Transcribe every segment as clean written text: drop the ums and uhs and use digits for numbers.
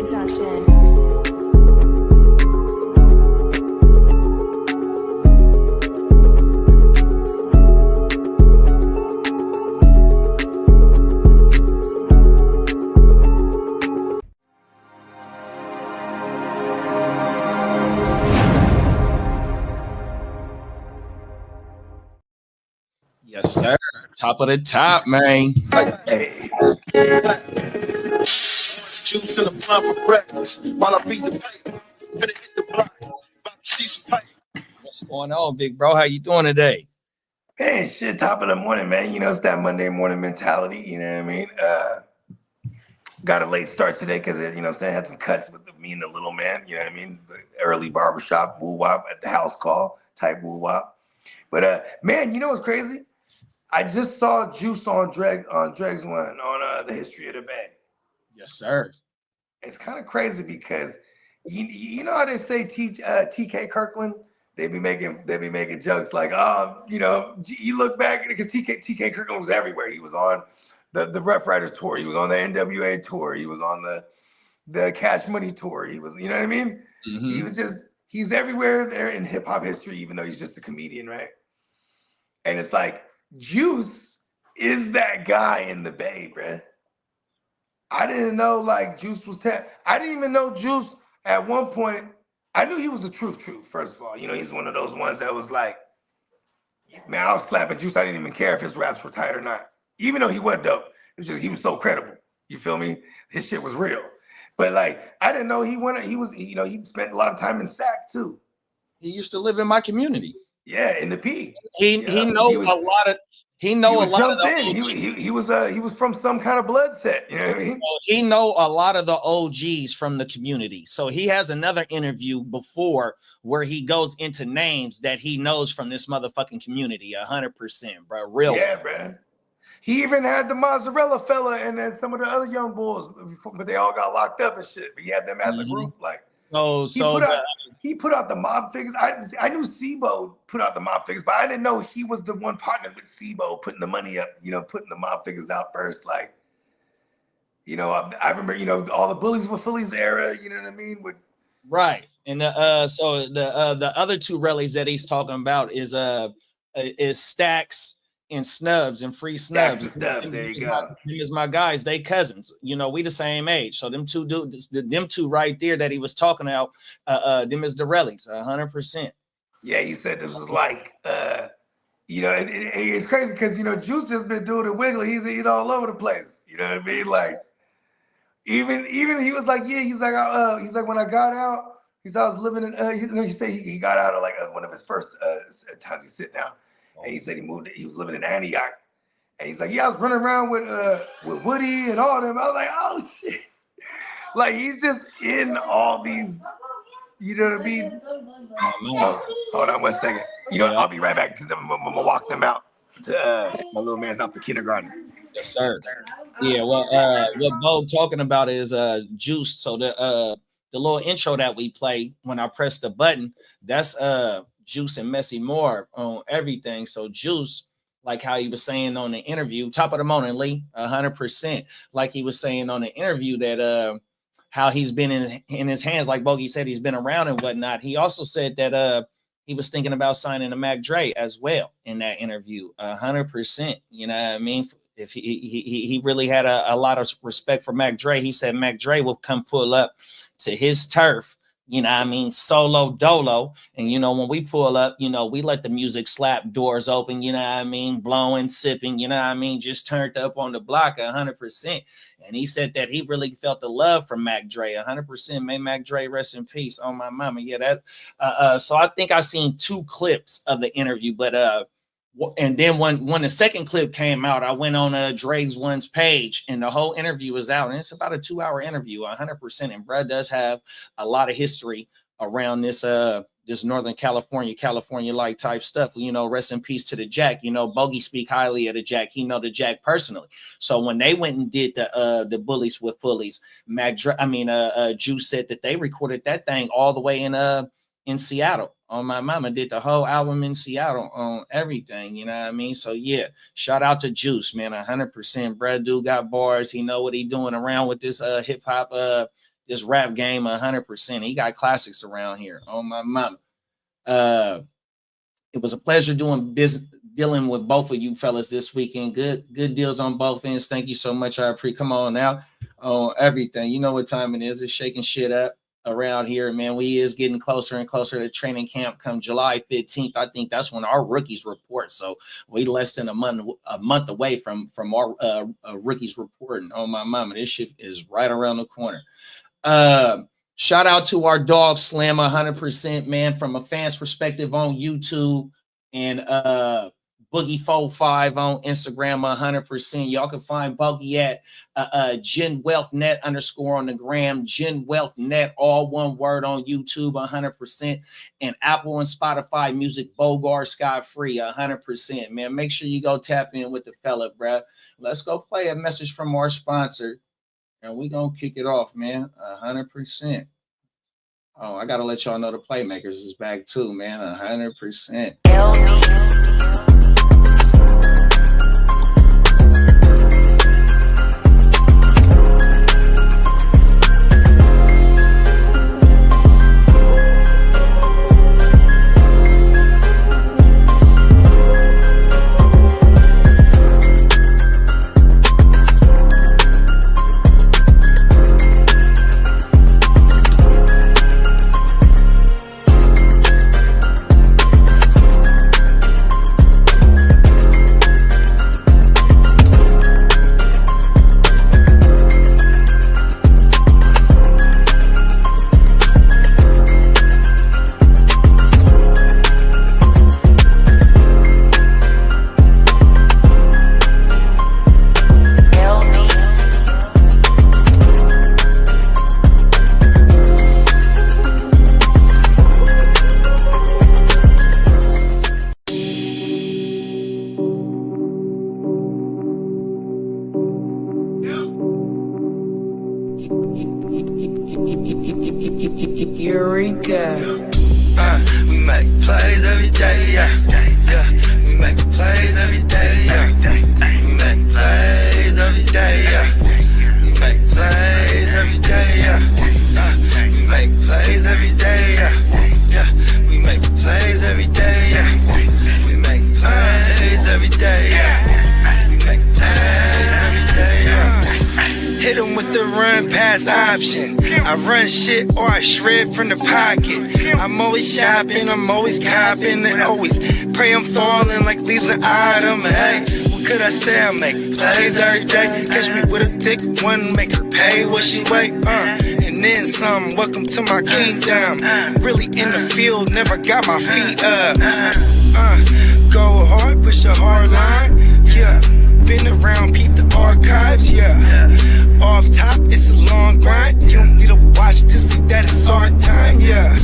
production. Yes, sir. Top of the top, man. Hey. Juice in the blunt for breakfast. While I beat the paper, better hit the block. About to see some paper. What's going on, big bro? How you doing today? Hey, shit, top of the morning, man. You know, it's that Monday morning mentality. You know what I mean? Got a late start today because, you know what I'm saying, had some cuts with me and the little man. You know what I mean? Early barbershop, woo-wop at the house call type woo-wop. But, man, you know what's crazy? I just saw Juice on Dreg's one on the history of the Bay. Yes, sir. It's kind of crazy because you know how they say TK Kirkland? They be making jokes like, oh, you know, you look back because TK Kirkland was everywhere. He was on the Rough Riders tour. He was on the NWA tour. He was on the Cash Money tour. He was, you know what I mean? Mm-hmm. He's everywhere there in hip hop history, even though he's just a comedian, right? And it's like Juice is that guy in the Bay, bruh. I didn't know like Juice was I didn't even know Juice at one point. I knew he was the truth, first of all. You know, he's one of those ones that was like, man, I was slapping Juice. I didn't even care if his raps were tight or not. Even though he was dope. It's just he was so credible. You feel me? His shit was real. But like, I didn't know he spent a lot of time in Sac too. He used to live in my community. Yeah, in the P. He know a lot of the he was from some kind of blood set, you know what I mean? He know a lot of the OGs from the community. So he has another interview before where he goes into names that he knows from this motherfucking community. 100%, bro. Real. Yeah, bro. He even had the mozzarella fella and then some of the other young bulls, but they all got locked up and shit. But he had them as a group, like. He put out the mob figures. I knew Sibo put out the mob figures, but I didn't know he was the one partnered with Sibo putting the money up, you know, putting the mob figures out first. Like, you know, I remember, you know, all the Bullies with Phillies era, you know what I mean? Right. And so the other two rallies that he's talking about is Stacks and Snubs and Free Snubs. There you go. Them is my guys. They cousins. You know, we the same age. So them two right there that he was talking about, them is the rallies, 100%. Yeah, he said this was like, you know, and it's crazy because, you know, Juice just been doing it wiggly. He's all over the place. You know what I mean? Like, even he was like, yeah, he's like when I got out, I was living in, he said he got out of like one of his first times he sit down. And he said he was living in Antioch. And he's like, yeah, I was running around with Woody and all them. I was like, oh shit. Like he's just in all these, you know what I mean? Hold on 1 second. You know, I'll be right back because I'm gonna walk them out. My little man's off to kindergarten. Yes, sir. Yeah, well, what Bo talking about is Juice. So the little intro that we play when I press the button, that's Juice and Messy Moore on everything. So Juice, like how he was saying on the interview, top of the morning, Lee, 100%. Like he was saying on the interview that how he's been in his hands, like Bogey said, he's been around and whatnot. He also said that he was thinking about signing to Mac Dre as well in that interview, 100%. You know what I mean? If he really had a lot of respect for Mac Dre. He said Mac Dre will come pull up to his turf, you know what I mean, solo dolo. And, you know, when we pull up, you know, we let the music slap, doors open, you know what I mean, blowing, sipping, you know what I mean, just turned up on the block 100%. And he said that he really felt the love from Mac Dre 100%. May Mac Dre rest in peace. Oh, my mama. Yeah, that. So I think I seen 2 clips of the interview, but and then when the second clip came out, I went on Dre's One's page and the whole interview was out. And it's about a 2-hour interview, 100%. And Brad does have a lot of history around this Northern California like type stuff. You know, rest in peace to the Jack. You know, Bogey speak highly of the Jack. He know the Jack personally. So when they went and did the Bullies with Bullies, Juice said that they recorded that thing all the way in Seattle. On my mama, did the whole album in Seattle on everything, you know what I mean? So yeah, shout out to Juice, man, 100%. Brad dude got bars. He know what he doing around with this hip hop this rap game 100%. He got classics around here. Oh my mama. It was a pleasure dealing with both of you fellas this weekend. Good deals on both ends. Thank you so much. I appreciate. Come on now on everything. You know what time it is. It's shaking shit up around here, man. We is getting closer and closer to training camp come July 15th. I think that's when our rookies report. So we less than a month away from our rookies reporting. Oh my mama, this shit is right around the corner. Shout out to our dog Slim 100%, man, from a fan's perspective on YouTube, and Boogie45 on Instagram 100%. Y'all can find Bogey at GenWealthNet _ on the gram, GenWealthNet, all one word, on YouTube 100%, and Apple and Spotify music, Bogard Scott Free 100%. Man, make sure you go tap in with the fella, bruh. Let's go play a message from our sponsor. And we gonna kick it off, man. 100%. Oh, I gotta let y'all know the Playmakers is back too, man. 100%. Eureka. We make plays every day, yeah. Yeah, we make plays every day, yeah. We make plays every day, yeah. We make plays every day, yeah. We make plays every day, yeah. Yeah, we make plays every day, yeah. We make plays every day, yeah. We make plays every day, yeah. Hit 'em with the run pass option. I run shit or I shred from the pocket. I'm always shopping, I'm always copping, and always pray I'm falling like leaves an item. Hey, what could I say? I make plays every day. Catch me with a thick one, make her pay what she weigh. And then some. Welcome to my kingdom. Really in the field, never got my feet up. Go hard, push a hard line. Yeah, been around, peep the archives. Yeah. Off top, it's a long grind. You don't need to watch to see that it's hard time, yeah.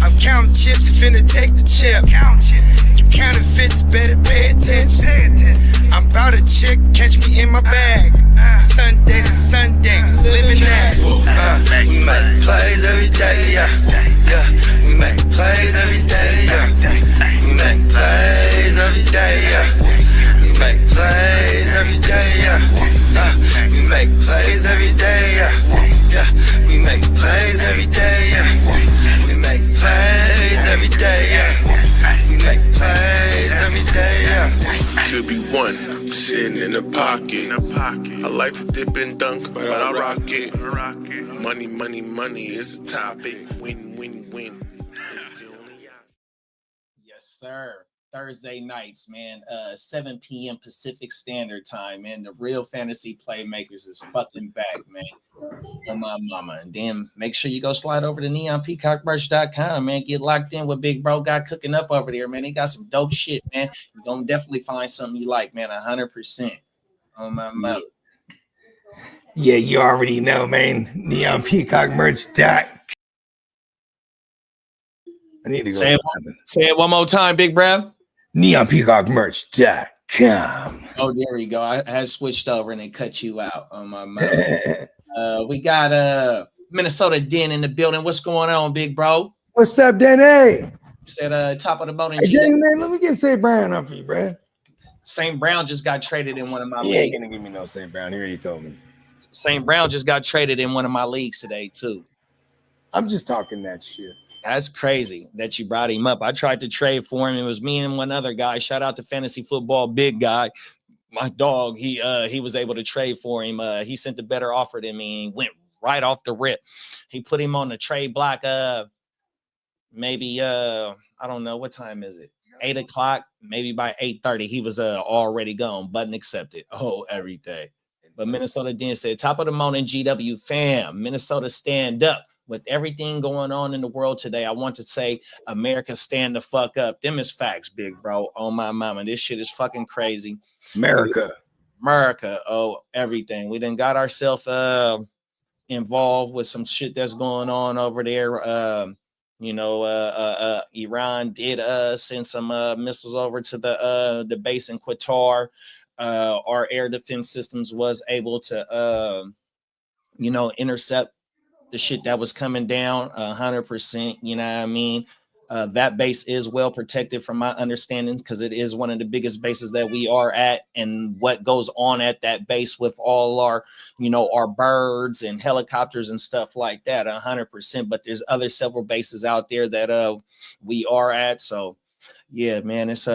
I'm counting chips, finna take the chip. You counterfeits, better pay attention. I'm about a chick, catch me in my bag. Sunday to Sunday, living that. We make plays every day, yeah. Yeah, we make plays every day, yeah. We make plays every day, yeah. We make plays every day, yeah. We make plays every day, yeah. Yeah, we make plays every day, yeah. We make plays every day, yeah. We make plays every day, yeah. Could be one sitting in the pocket. I like to dip and dunk, but I rock it. Money, money, money is the topic. Win, win, win. It's the only option. Yes, sir. Thursday nights, man, 7 p.m. Pacific Standard Time, man. The real fantasy playmakers is fucking back, man. Oh my mama. And then make sure you go slide over to neonpeacockmerch.com, man. Get locked in with Big Bro got cooking up over there, man. He got some dope shit, man. You're gonna definitely find something you like, man. 100%. Oh my mama. Yeah, you already know, man. neonpeacockmerch.com. I need to go. Say it one more time, Big Bro. neonpeacockmerch.com. Oh, there we go. I had switched over and it cut you out on my mouth. We got Minnesota Den in the building. What's going on, Big Bro? What's up, Danny? Said top of the boat. Hey, Danny, man, let me get St. Brown up for you, bro. St. Brown just got traded in one of my He ain't gonna give me no St. Brown. He already told me. St. Brown just got traded in one of my leagues today too. I'm just talking that shit. That's crazy that you brought him up. I tried to trade for him. It was me and one other guy. Shout out to Fantasy Football Big Guy. My dog, he was able to trade for him. He sent a better offer than me and went right off the rip. He put him on the trade block. Maybe I don't know, what time is it? 8 o'clock. Maybe by 8:30, he was already gone. Button accepted. Oh, everything. But Minnesota then said, top of the morning, GW fam. Minnesota stand up. With everything going on in the world today, I want to say America stand the fuck up. Them is facts, big bro. Oh, my mama. This shit is fucking crazy. America. Oh, everything. We done got ourselves involved with some shit that's going on over there. Iran did send some missiles over to the base in Qatar. Our air defense systems was able to, intercept the shit that was coming down 100%. You know what I mean? That base is well protected from my understanding, because it is one of the biggest bases that we are at, and what goes on at that base with all our, our birds and helicopters and stuff like that, 100%. But there's several bases out there that we are at. So yeah, man, it's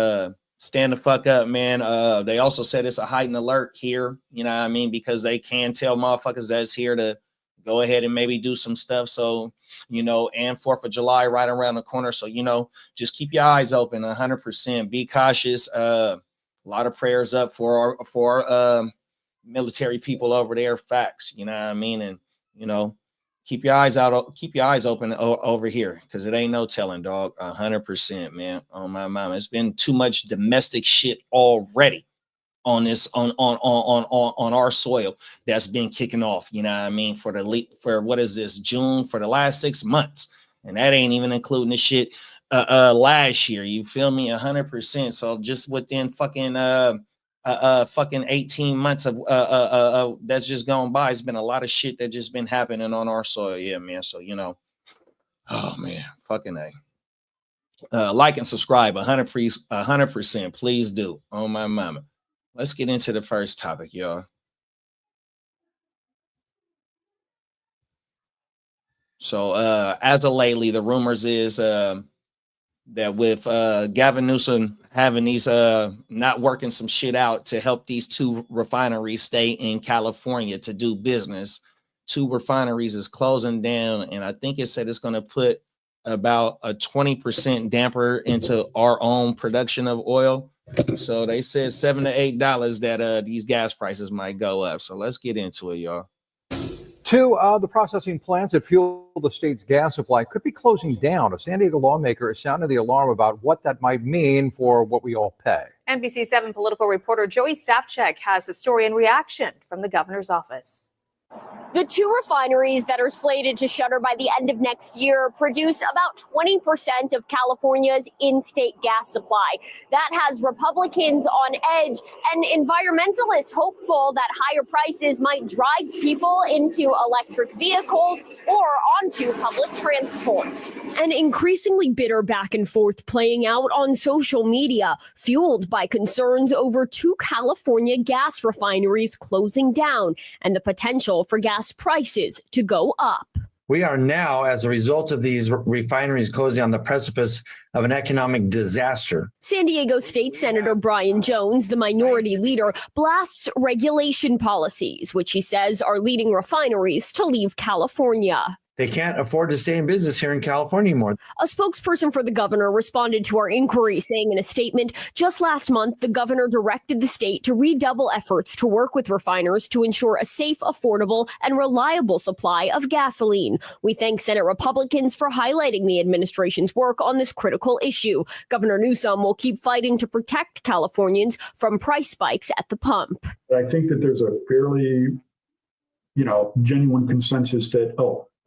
stand the fuck up, man. They also said it's a heightened alert here, you know what I mean, because they can tell motherfuckers that's here to go ahead and maybe do some stuff. So, and 4th of July right around the corner. So, just keep your eyes open 100%. Be cautious. A lot of prayers up for military people over there. Facts, you know what I mean? And, keep your eyes open over here, because it ain't no telling, dog. 100%, man. Oh, my mama. It's been too much domestic shit already on this on our soil that's been kicking off, you know what I mean, for what is this, June, for the last 6 months, and that ain't even including the shit last year, you feel me? 100%. So just within fucking 18 months of that's just gone by, it's been a lot of shit that just been happening on our soil. Yeah, man. So oh man, fucking A. Like and subscribe 100%, please do. Oh my mama. Let's get into the first topic, y'all. So as of lately, the rumors is that with Gavin Newsom having these not working some shit out to help these 2 refineries stay in California to do business, 2 refineries is closing down, and I think it said it's going to put about a 20% damper into our own production of oil. So they said $7 to $8 that these gas prices might go up. So let's get into it, y'all. 2 of the processing plants that fuel the state's gas supply could be closing down. A San Diego lawmaker is sounding the alarm about what that might mean for what we all pay. NBC7 political reporter Joey Safchek has the story and reaction from the governor's office. The 2 refineries that are slated to shutter by the end of next year produce about 20% of California's in-state gas supply. That has Republicans on edge and environmentalists hopeful that higher prices might drive people into electric vehicles or onto public transport. An increasingly bitter back and forth playing out on social media, fueled by concerns over 2 California gas refineries closing down and the potential for gas prices to go up. We are now, as a result of these refineries closing, on the precipice of an economic disaster. San Diego State Senator Brian Jones, the minority leader, blasts regulation policies, which he says are leading refineries to leave California. They can't afford to stay in business here in California anymore. A spokesperson for the governor responded to our inquiry, saying in a statement, just last month, the governor directed the state to redouble efforts to work with refiners to ensure a safe, affordable, and reliable supply of gasoline. We thank Senate Republicans for highlighting the administration's work on this critical issue. Governor Newsom will keep fighting to protect Californians from price spikes at the pump. I think that there's a fairly, genuine consensus that,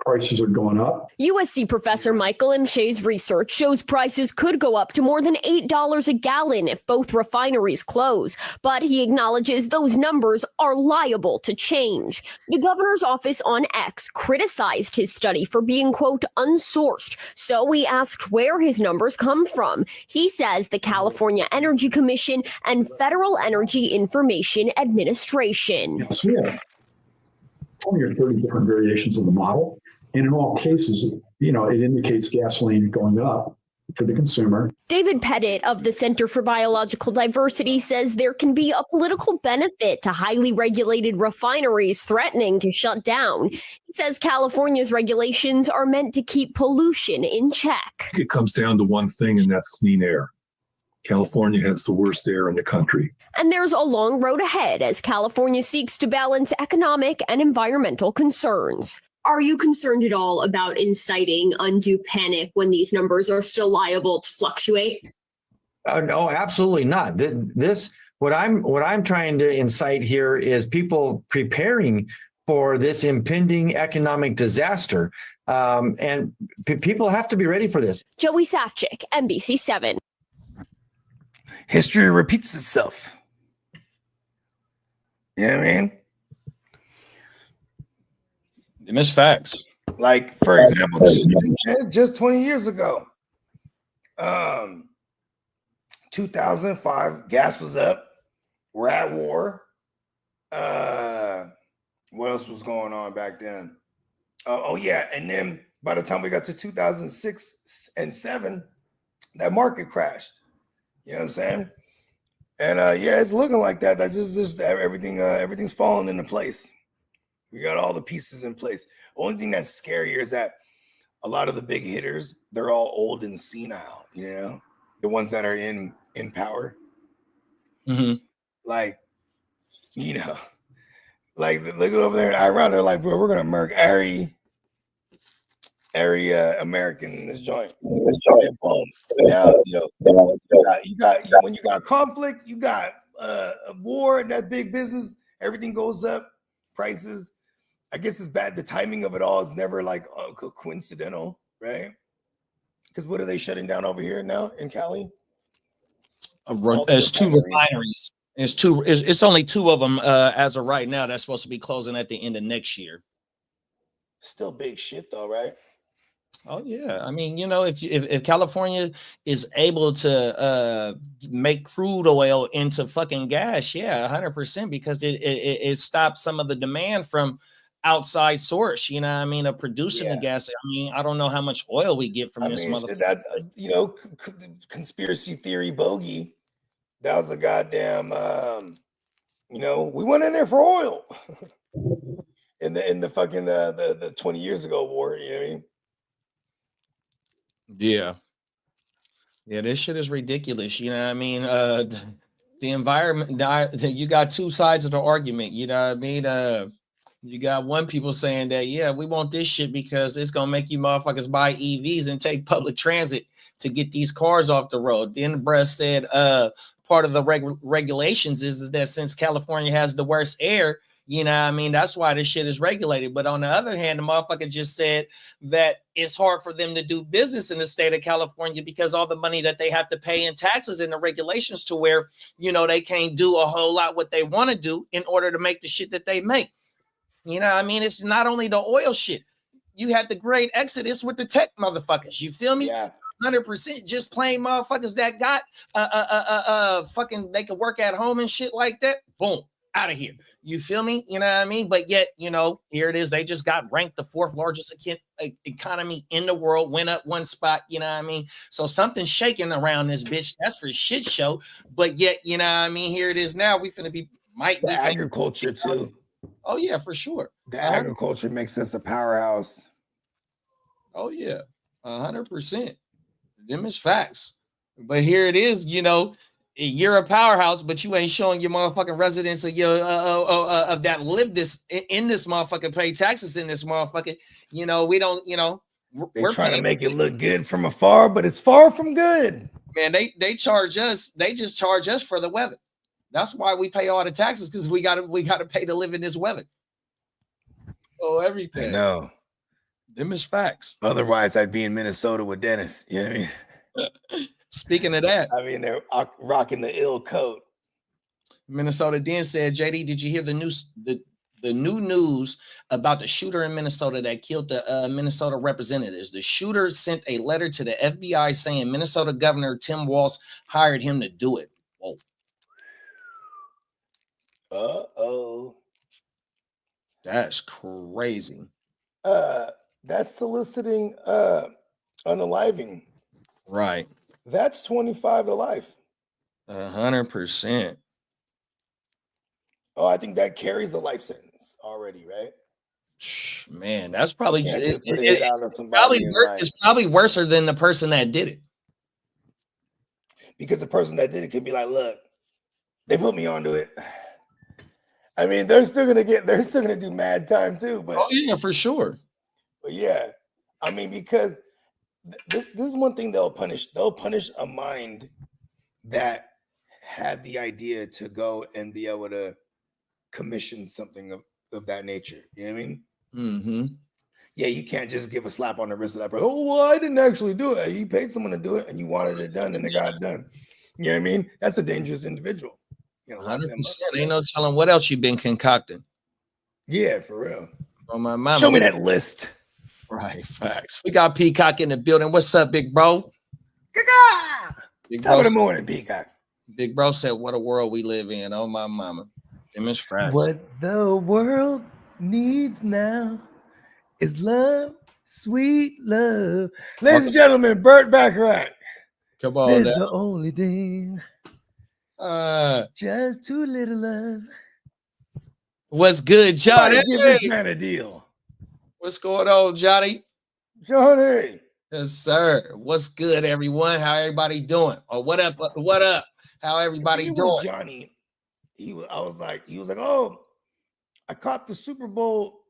prices are going up. USC professor Michael M. Shea's research shows prices could go up to more than $8 a gallon if both refineries close. But he acknowledges those numbers are liable to change. The governor's office on X criticized his study for being, quote, unsourced. So we asked where his numbers come from. He says the California Energy Commission and Federal Energy Information Administration. Yes, yeah. 20 or 30 different variations of the model. And in all cases, it indicates gasoline going up for the consumer. David Pettit of the Center for Biological Diversity says there can be a political benefit to highly regulated refineries threatening to shut down. He says California's regulations are meant to keep pollution in check. It comes down to one thing, and that's clean air. California has the worst air in the country. And there's a long road ahead as California seeks to balance economic and environmental concerns. Are you concerned at all about inciting undue panic when these numbers are still liable to fluctuate? No, absolutely not. What I'm trying to incite here is people preparing for this impending economic disaster, and people have to be ready for this. Joey Safchik, NBC7. History repeats itself. You know what I mean? It's facts. Like, for example, just 20 years ago, 2005, gas was up. We're at war. What else was going on back then? Oh, yeah. And then by the time we got to 2006 and 7, that market crashed. You know what I'm saying? And yeah, it's looking like that. That's just everything's falling into place. We got all the pieces in place. Only thing that's scarier is that a lot of the big hitters, they're all old and senile, the ones that are in power. Mm-hmm. Like, like look over there in Iran, they're like, bro, we're gonna murk every American in this joint. Now, you got when you got conflict, you got a war, and that big business, everything goes up, prices. I guess it's bad. The timing of it all is never like coincidental, right? Because what are they shutting down over here now in Cali? There's 2 refineries. It's only 2 of them as of right now. That's supposed to be closing at the end of next year. Still big shit though, right? Oh yeah, I mean, if California is able to make crude oil into fucking gas, yeah, 100%, because it stops some of the demand from outside source, of producing the gas. I mean, I don't know how much oil we get from this motherfucker. That's conspiracy theory bogey. That was a goddamn we went in there for oil in the fucking the 20 years ago war, you know what I mean? Yeah, this shit is ridiculous. You know what I mean? The environment, you got 2 sides of the argument. You know what I mean? You got one people saying that, yeah, we want this shit because it's gonna make you motherfuckers buy EVs and take public transit to get these cars off the road. Then the breast said, part of the regulations is that since California has the worst air, that's why this shit is regulated. But on the other hand, the motherfucker just said that it's hard for them to do business in the state of California because all the money that they have to pay in taxes and the regulations to where, they can't do a whole lot what they want to do in order to make the shit that they make. It's not only the oil shit. You had the great exodus with the tech motherfuckers. You feel me? Yeah. 100% just plain motherfuckers that got fucking they could work at home and shit like that. Boom. Out of here. You feel me? You know what I mean? But yet, here it is. They just got ranked the 4th largest economy in the world, went up 1 spot. You know what I mean? So something's shaking around this bitch. That's for shit show. But yet, here it is now. We finna be agriculture too. Oh yeah, for sure. The agriculture makes us a powerhouse. Oh yeah, 100%. Them is facts. But here it is, you're a powerhouse, but you ain't showing your motherfucking residents of your of that live this in this motherfucker, pay taxes in this motherfucker. We don't. They're trying to make it look good from afar, but it's far from good. Man, they charge us. They just charge us for the weather. That's why we pay all the taxes, because we gotta pay to live in this weather. Oh, everything. I know. Them is facts. Otherwise, I'd be in Minnesota with Dennis. You know what I mean? Speaking of that, they're rocking the ill coat. Minnesota Den said, JD, did you hear the news? The new news about the shooter in Minnesota that killed the Minnesota representatives. The shooter sent a letter to the FBI saying Minnesota Governor Tim Walz hired him to do it. Whoa. Uh-oh. That's crazy. That's soliciting unaliving. Right. That's 25 to life. 100%. Oh, I think that carries a life sentence already, right? Man, that's probably Can't just put a hit it's out of somebody and like, it's probably worse than the person that did it. because the person that did it could be like, look, they put me onto it. I mean, they're still gonna do mad time too, but Oh yeah, for sure. But yeah, I mean, because this is one thing they'll punish. They'll punish a mind that had the idea to go and be able to commission something of that nature. You know what I mean? Mm-hmm. Yeah, you can't just give a slap on the wrist of that person. Oh, well, I didn't actually do it. You paid someone to do it and you wanted it done and it got done. You know what I mean? That's a dangerous individual. 100%. Ain't no telling what else you've been concocting. Yeah, for real. On my mama. Show me that list. Right, facts. We got Peacock in the building. What's up, big bro? Big Top of the morning, Peacock. Big bro said, "What a world we live in." Oh my mama. Them is facts. What the world needs now is love, sweet love. Ladies and gentlemen, Burt Bacharach. Come on, this now. is the only thing. Just too little love. What's good, Johnny? Give this man a deal. What's going on, Johnny? Johnny. Yes, sir. What's good, everyone? How everybody doing? Or what up? What up? How everybody doing? Johnny. He was like, oh, I caught the Super Bowl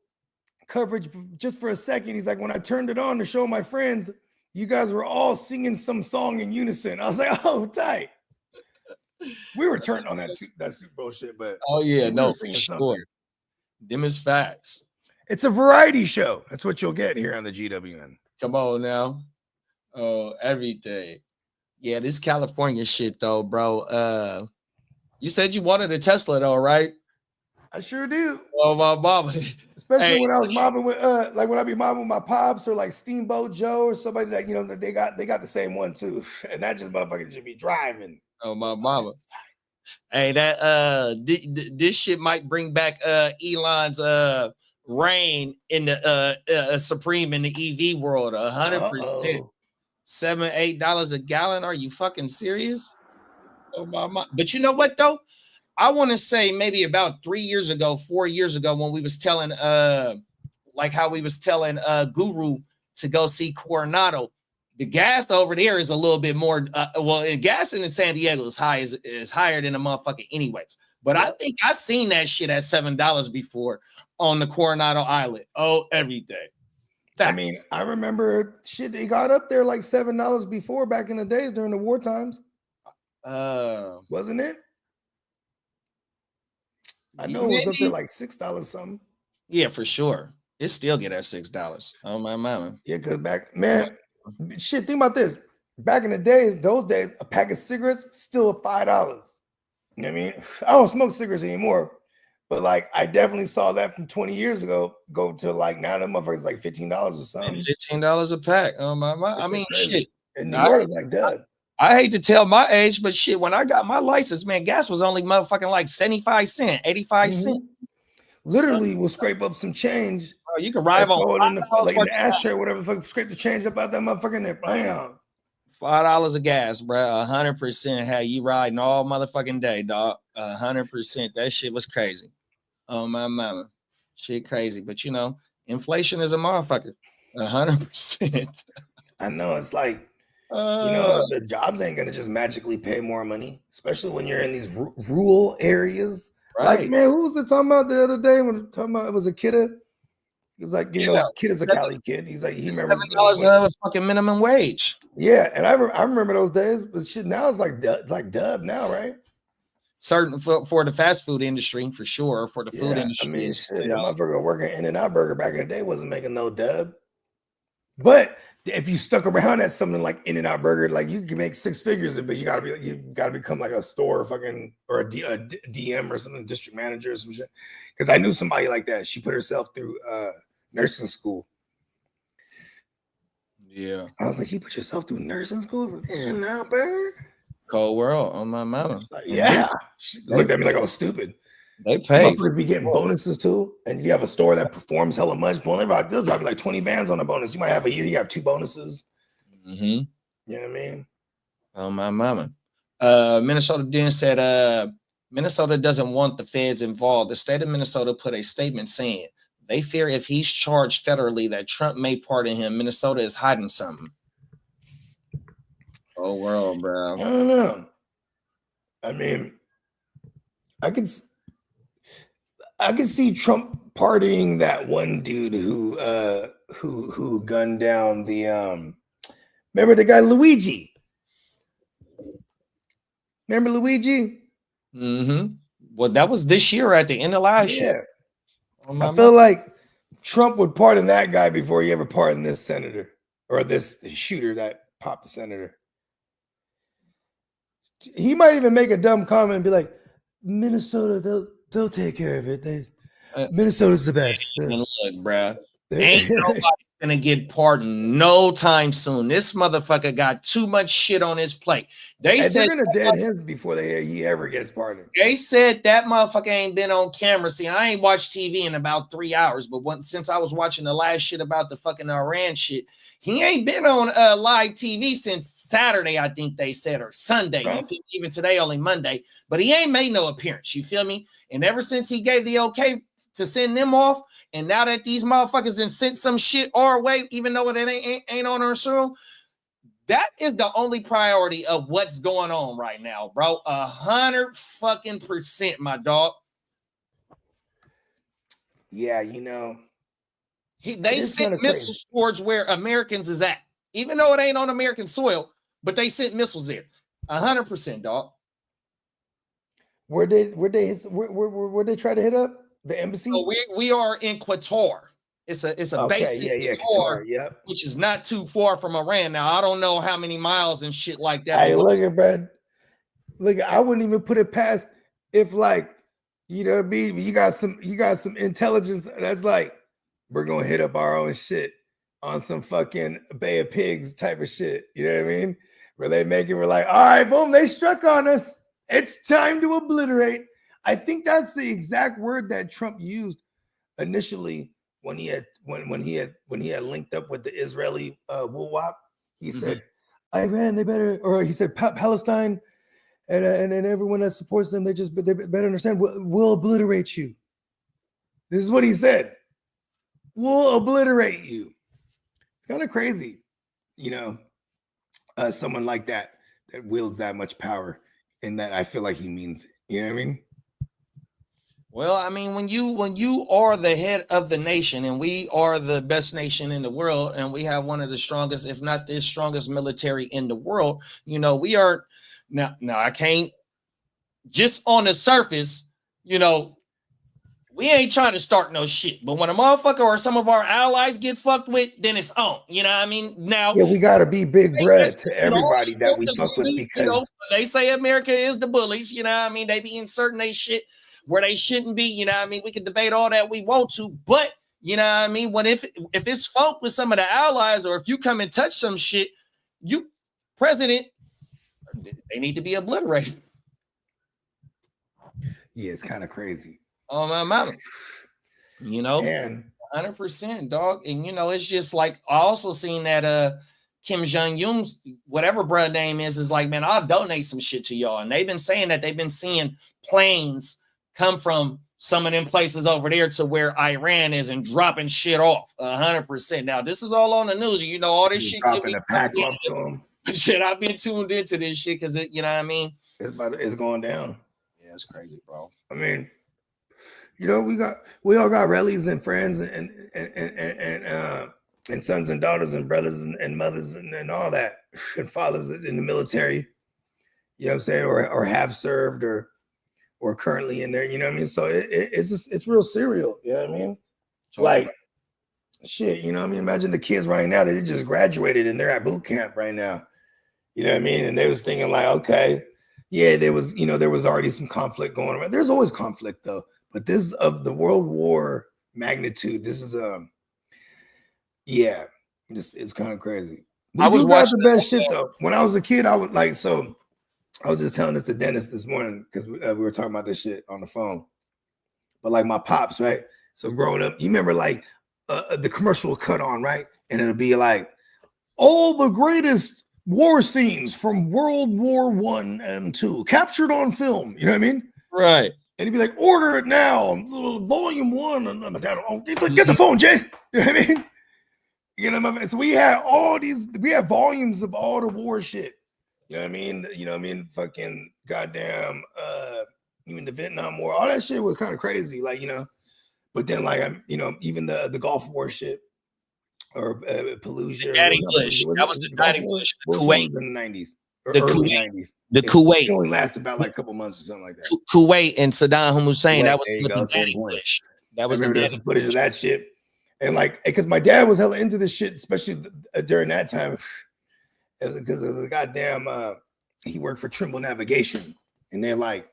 coverage just for a second. He's like, when I turned it on to show my friends, you guys were all singing some song in unison. I was like, oh, tight. We were turned on that Super Bowl shit, but oh yeah, no, for sure. Them is facts. It's a variety show. That's what you'll get here on the GWN. Come on now. Oh, everything. Yeah, this California shit though, bro. You said you wanted a Tesla though, right? I sure do. Oh my mama. Especially when I was mobbing with like when I be mobbing with my pops or like Steamboat Joe or somebody that that they got the same one too. And that just motherfucker should be driving. Oh my mama. Hey, that this shit might bring back Elon's reign in the supreme in the EV world. 100%. $7-8 a gallon. Are you fucking serious? Oh my. But you know what though? I want to say maybe about 4 years ago, when we was telling like how we was telling Guru to go see Coronado. The gas over there is a little bit more gas in San Diego is higher than a motherfucker anyways. But I think I seen that shit at $7 before on the Coronado Island. Oh, every day. I mean, I remember shit, they got up there like $7 before back in the days during the war times. Wasn't it? I know it was up there like $6 something. Yeah, for sure. It still get at $6. Oh my mama. Yeah, because shit, think about this. Back in the days, those days, a pack of cigarettes still $5. You know what I mean? I don't smoke cigarettes anymore, but like I definitely saw that from 20 years ago go to like now that motherfuckers like $15 or something. $15 a pack. Oh my. I mean, shit. In New York, like that. I hate to tell my age, but shit, when I got my license, man, gas was only motherfucking like 75 cents, 85 cents. Literally, we'll scrape up some change. Oh, you can ride on in the ashtray, whatever. Fucking scrape the change up out that motherfucker in there. Bam. $5 of gas, bro. 100%. How you riding all motherfucking day, dog? 100%. That shit was crazy. Oh my mama, shit crazy. But you know, inflation is a motherfucker. 100%. I know it's like. The jobs ain't gonna just magically pay more money, especially when you're in these rural areas. Right. Like, man, who was it talking about the other day when talking about it was a kidda? He was like, kid is a Cali kid. He's like, he remembers $7 of a fucking minimum wage. Yeah, and I remember those days, but shit now it's like dub now, right? Certain for the fast food industry, for sure. For the food industry. I mean, shit, motherfucker working In-N-Out Burger back in the day wasn't making no dub. But if you stuck around at something like In-N-Out Burger, like you can make six figures, but you gotta become like a store fucking or a DM or something, district manager or some shit. Because I knew somebody like that. She put herself through nursing school. Yeah, I was like, you put yourself through nursing school from In-N-Out Burger? Cold world on my mama. Like, yeah, she looked at me like I was stupid. They pay. Motherfuckers be getting bonuses too. And if you have a store that performs hella much, they'll drop you like 20 bands on a bonus. You might have a year, you have 2 bonuses. Mm-hmm. You know what I mean? Oh, my mama. Minnesota then said Minnesota doesn't want the feds involved. The state of Minnesota put a statement saying they fear if he's charged federally that Trump may pardon him. Minnesota is hiding something. Oh, world, bro. I don't know. I mean, I could see Trump pardoning that one dude who gunned down the remember the guy Luigi? Remember Luigi? Mm-hmm. Well, that was this year at the end of last year. I feel like Trump would pardon that guy before he ever pardoned this senator or this shooter that popped the senator. He might even make a dumb comment and be like, Minnesota, they'll take care of it. Minnesota's the best. Look, bruh, ain't nobody gonna get pardoned no time soon. This motherfucker got too much shit on his plate. They said they're gonna dead him before he ever gets pardoned. They said that motherfucker ain't been on camera. See, I ain't watched TV in about 3 hours, but since I was watching the last shit about the fucking Iran shit, he ain't been on live TV since Saturday, I think they said, or Sunday. You feel me? Even today, only Monday. But he ain't made no appearance. You feel me? And ever since he gave the okay to send them off, and now that these motherfuckers done sent some shit our way, even though it ain't on our soil, that is the only priority of what's going on right now, bro. 100%, my dog. Yeah, you know. They sent missiles towards where Americans is at, even though it ain't on American soil, but they sent missiles there. 100%, dog. Where they try to hit up? The embassy? So we are in Qatar. It's a base in Qatar, yep. Which is not too far from Iran. Now I don't know how many miles and shit like that. Hey, look at Brad. Look, I wouldn't even put it past if, like, you know what I mean, you got some intelligence that's like, we're gonna hit up our own shit on some fucking Bay of Pigs type of shit. You know what I mean? Where we're like, all right, boom, they struck on us. It's time to obliterate. I think that's the exact word that Trump used initially when he had linked up with the Israeli woo-wop. He said, Iran, they better, or he said Palestine and everyone that supports them, they better understand, we'll obliterate you. This is what he said. We'll obliterate you. It's kind of crazy, you know, someone like that wields that much power, and that I feel like he means it. You know what I mean? Well, I mean, when you are the head of the nation, and we are the best nation in the world, and we have one of the strongest, if not the strongest military in the world, you know, we are now I can't just on the surface, you know, we ain't trying to start no shit. But when a motherfucker or some of our allies get fucked with, then it's on. You know what I mean? Now, yeah, we gotta be big bread to everybody that we fuck with, because you know, they say America is the bullies. You know what I mean? They be inserting they shit where they shouldn't be. You know what I mean? We can debate all that we want to, but you know what I mean? When if it's folk with some of the allies, or if you come and touch some shit, you president, they need to be obliterated. Yeah, it's kind of crazy. Oh my mama, you know, and 100%, dog. And you know, it's just like I also seen that Kim Jong-un's whatever brother name is like, man, I'll donate some shit to y'all. And they've been saying that they've been seeing planes come from some of them places over there to where Iran is and dropping shit off 100%. Now, this is all on the news. You know, all this shit. Dropping a pack off to them. Shit, I've been tuned into this shit because you know what I mean? It's going down. Yeah, it's crazy, bro. I mean, you know, we all got relatives and friends and sons and daughters and brothers and mothers and all that, and fathers in the military, you know what I'm saying, or have served or currently in there, you know what I mean? So it's real serial, you know what I mean? Like, shit, you know what I mean? Imagine the kids right now, they just graduated and they're at boot camp right now, you know what I mean? And they was thinking like, okay, yeah, there was already some conflict going on. There's always conflict though, but this is of the World War magnitude. This is it's kind of crazy. I was watching the best shit though. When I was a kid, I would like, so I was just telling this to Dennis this morning because we were talking about this shit on the phone. but like my pops, right? So growing up, you remember like the commercial will cut on, right? And it'll be like all the greatest war scenes from World War I and II captured on film. You know what I mean? Right. And he'd be like, order it now, volume 1. And get the phone, Jay. You know what I mean? You know, so we had volumes of all the war shit. You know what I mean? Fucking goddamn, even the Vietnam War, all that shit was kind of crazy. Like, you know, but then like, even the Gulf War shit or Fallujah. Daddy Bush. That was the Daddy Bush. Kuwait in the 90s. Or The early Kuwait. 90s. Kuwait. It only lasted about like a couple months or something like that. Kuwait and Saddam Hussein. Kuwait, that was there you with go, the Daddy 10 points. Bush. That was I the remember there's Daddy some footage Bush. of that shit. And like, because my dad was hella into this shit, especially during that time, because of the goddamn, he worked for Trimble Navigation, and they like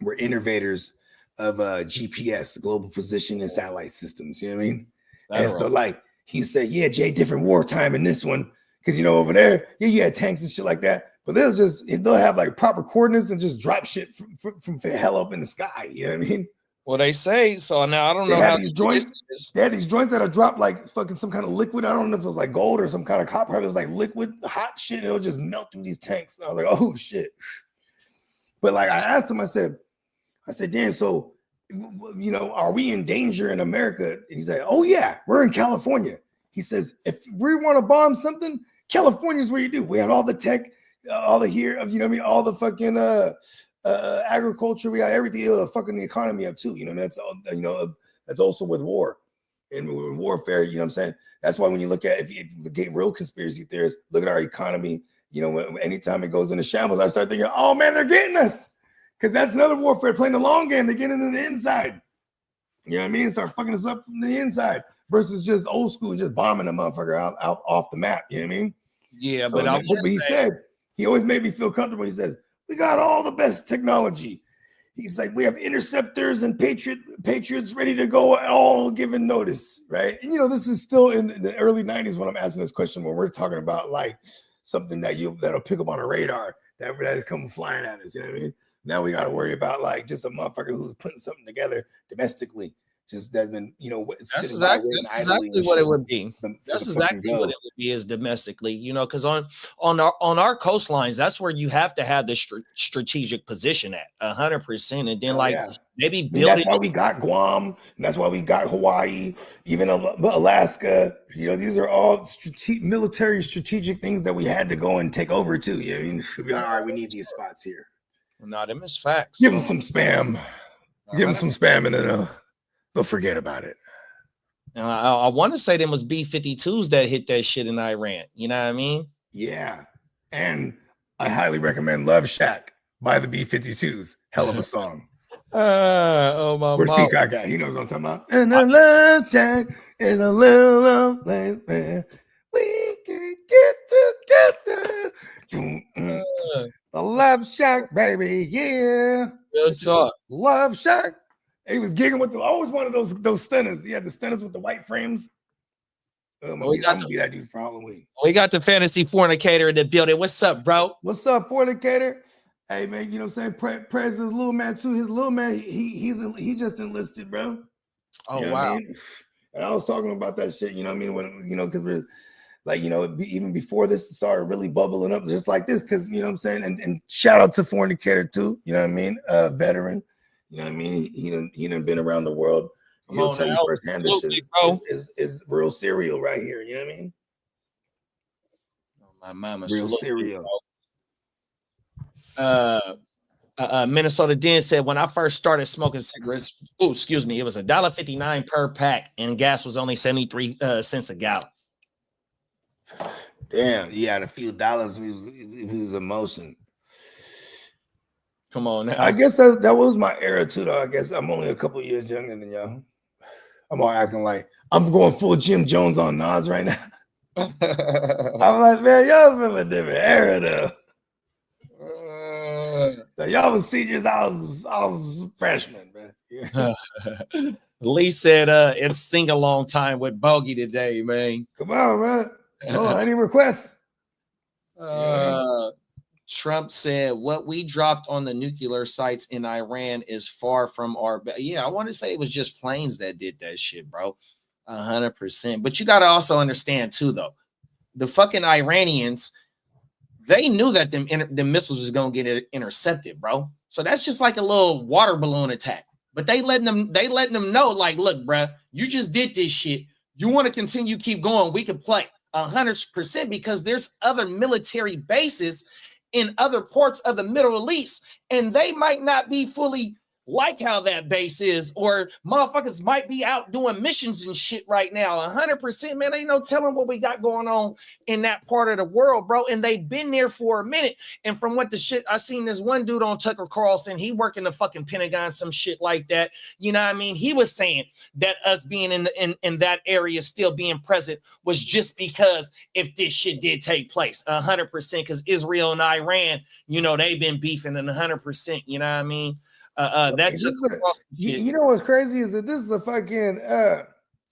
were innovators of GPS, global position and satellite systems. You know what I mean? And so like he said, yeah, Jay, different wartime in this one, because you know over there, yeah, you had tanks and shit like that, but they'll have like proper coordinates and just drop shit from hell up in the sky. You know what I mean? Well, they say so. Now I don't know They how had these joints. They had these joints that are dropped like fucking some kind of liquid. I don't know if it was like gold or some kind of copper. It was like liquid, hot shit. And it'll just melt through these tanks. And I was like, oh shit. But like I asked him, I said, Dan, so you know, are we in danger in America? And he said, oh yeah, we're in California. He says, if we want to bomb something, California's where you do. We had all the tech, all the here, you know what I mean, all the fucking agriculture, we got everything, fucking the economy up too. You know, that's that's also with war and with warfare. You know what I'm saying? That's why when you look at if you get real conspiracy theorists, look at our economy. You know, anytime it goes into shambles, I start thinking, oh man, they're getting us, because that's another warfare, playing the long game. They're getting in the inside. You know what I mean? Start fucking us up from the inside versus just old school, just bombing a motherfucker out off the map. You know what I mean? Yeah, So, but he said he always made me feel comfortable. He says, we got all the best technology. He's like, we have interceptors and patriots ready to go, all given notice, right? And you know, this is still in the early 90s when I'm asking this question, when we're talking about like something that'll pick up on a radar that is coming flying at us. You know what I mean? Now we got to worry about like just a motherfucker who's putting something together domestically. Just that been, you know, that's exactly what it would be. That's exactly what it would be, is domestically, you know, because on our coastlines, that's where you have to have the strategic position at 100%, and then maybe building. That's why we got Guam, and that's why we got Hawaii, even Alaska. You know, these are all military strategic things that we had to go and take over too. You know, I mean, all right, we need these spots here. No, them is facts. Give them some spam. Give them some spam, and then they'll forget about it. I want to say them was B-52s that hit that shit in Iran. You know what I mean? Yeah. And I highly recommend Love Shack by the B-52s. Hell of a song. Where's Peacock at? He knows what I'm talking about. And the Love Shack is a little love place where we can get together. The Love Shack, baby. Yeah. Real talk. Love Shack. He was gigging with always one of those stunners. He had the stunners with the white frames. I'm gonna be that dude for Halloween. We got the fantasy fornicator in the building. What's up, bro? What's up, fornicator? Hey man, you know what I'm saying? President's little man too. His little man, he just enlisted, bro. Oh, you know wow. I mean? And I was talking about that shit. You know what I mean? When because we're like, even before this started really bubbling up, just like this, because you know what I'm saying. And shout out to fornicator too. You know what I mean? Veteran. You know what I mean? He done been around the world. He'll tell you firsthand this shit is real cereal right here. You know what I mean? My mama. Real cereal. Minnesota Den said, when I first started smoking cigarettes, it was $1.59 per pack, and gas was only 73 cents a gallon. Damn, you had a few dollars. It was emotion. Come on now. I guess that was my era too, though. I guess I'm only a couple years younger than y'all. I'm all acting like I'm going full Jim Jones on Nas right now. I'm like, man, y'all from a different era, though. Y'all was seniors. I was freshmen, man. Yeah. Lee said, it's sing along time with Bogey today, man. Come on, man. Oh, any requests? Trump said what we dropped on the nuclear sites in Iran is far from our. Yeah, I want to say it was just planes that did that shit, bro. 100%. But you got to also understand too, though, the fucking Iranians, they knew that the missiles was gonna get intercepted, bro. So that's just like a little water balloon attack. But they letting them know, like, look, bro, you just did this shit. You want to continue, keep going. We can play 100% because there's other military bases in other parts of the Middle East, and they might not be fully like how that base is, or motherfuckers might be out doing missions and shit right now. 100%, man. Ain't no telling what we got going on in that part of the world, bro. And they've been there for a minute. And from what the shit I seen, this one dude on Tucker Carlson, he worked in the fucking Pentagon, some shit like that. You know what I mean? He was saying that us being in that area, still being present, was just because if this shit did take place, 100%, because Israel and Iran, you know, they've been beefing, and 100%. You know what I mean? That's you know what's crazy is that this is a fucking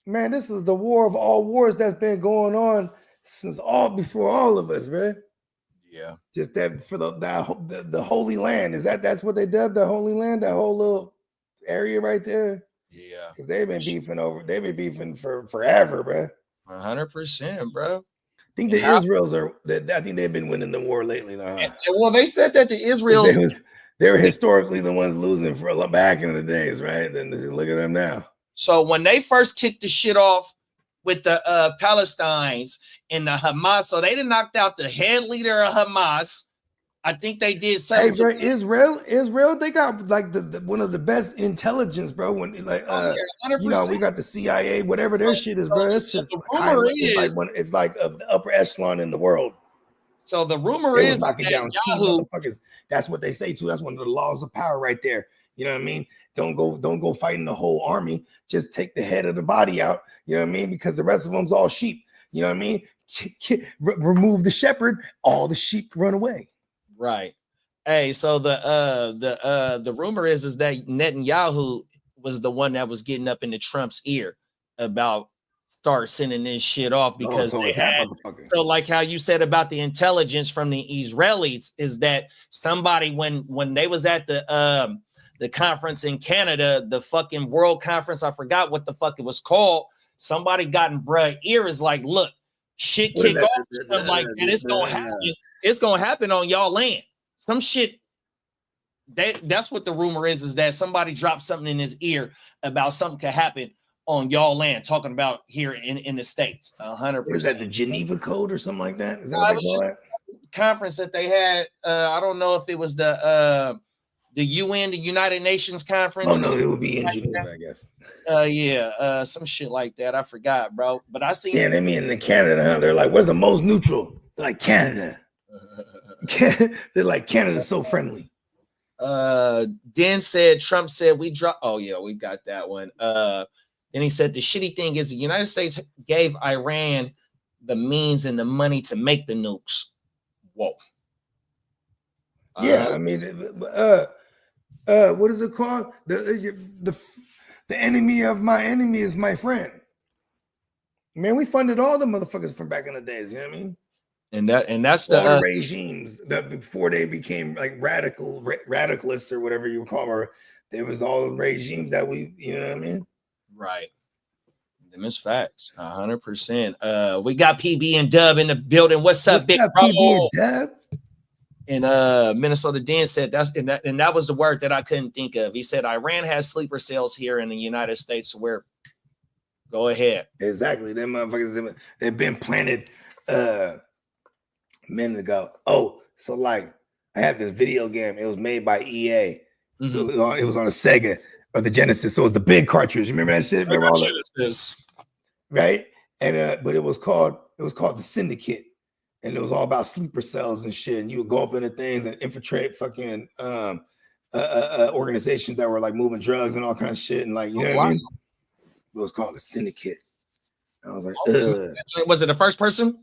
man, this is the war of all wars that's been going on since before all of us, man. Yeah, just that for the Holy Land. That's what they dubbed the Holy Land, that whole little area right there. Yeah, because they've been beefing for forever, bro. 100%, bro. I think the Israels are. I think they've been winning the war lately, now. Well, they said that the Israels. They were historically the ones losing for back in the days, right? Then look at them now. So when they first kicked the shit off with the Palestinians and the Hamas, so they done knocked out the head leader of Hamas. I think they did something. Hey, bro, Israel, they got like the one of the best intelligence, bro. When like you know, we got the CIA, whatever their shit is, bro. It's just it's like of the upper echelon in the world. So the rumor is knocking down key motherfuckers. That's what they say too. That's one of the laws of power right there. You know what I mean? Don't go fighting the whole army. Just take the head of the body out. You know what I mean? Because the rest of them's all sheep. You know what I mean? Remove the shepherd, all the sheep run away. Right. Hey, so the rumor is that Netanyahu was the one that was getting up into Trump's ear about start sending this shit off because so like how you said about the intelligence from the Israelis is that somebody when they was at the conference in Canada, the fucking world conference, I forgot what the fuck it was called. Somebody got in bruh ears like, look, shit kick off stuff like that. It's gonna happen. It's gonna happen on y'all land. Some shit. That's what the rumor is that somebody dropped something in his ear about something could happen on y'all land, talking about here in the States. 100%. Is that the Geneva Code or something like that? Is that what they call that? Conference that they had. I don't know if it was the UN, the United Nations conference. Oh no, it would be in Geneva, I guess. Yeah, some shit like that. I forgot, bro. But I seen. Yeah, they mean in Canada, huh? They're like, "Where's the most neutral?" They're like Canada. They're like Canada's so friendly. Dan said, Trump said we drop. Oh yeah, we got that one. Then he said the shitty thing is the United States gave Iran the means and the money to make the nukes. Whoa. Yeah, I mean, what is it called? The enemy of my enemy is my friend. Man, we funded all the motherfuckers from back in the days. You know what I mean? And that's all the regimes that before they became like radicalists or whatever you call them. Or there was all the regimes that you know what I mean? Right. Them is facts. 100%. We got PB and Dub in the building. What's up, big bro? PB and Dub? And Minnesota Dan said that was the word that I couldn't think of. He said Iran has sleeper cells here in the United States where go ahead. Exactly. Them motherfuckers, they've been planted a minute ago. Oh, so like I had this video game. It was made by EA. Mm-hmm. So it was on a Sega or the Genesis. So it was the big cartridge. You remember that shit? Remember all that? Right? And but it was called the Syndicate. And it was all about sleeper cells and shit. And you would go up into things and infiltrate fucking organizations that were like moving drugs and all kind of shit. And like, you know what I mean? It was called the Syndicate. And I was like, ugh. Was it a first person?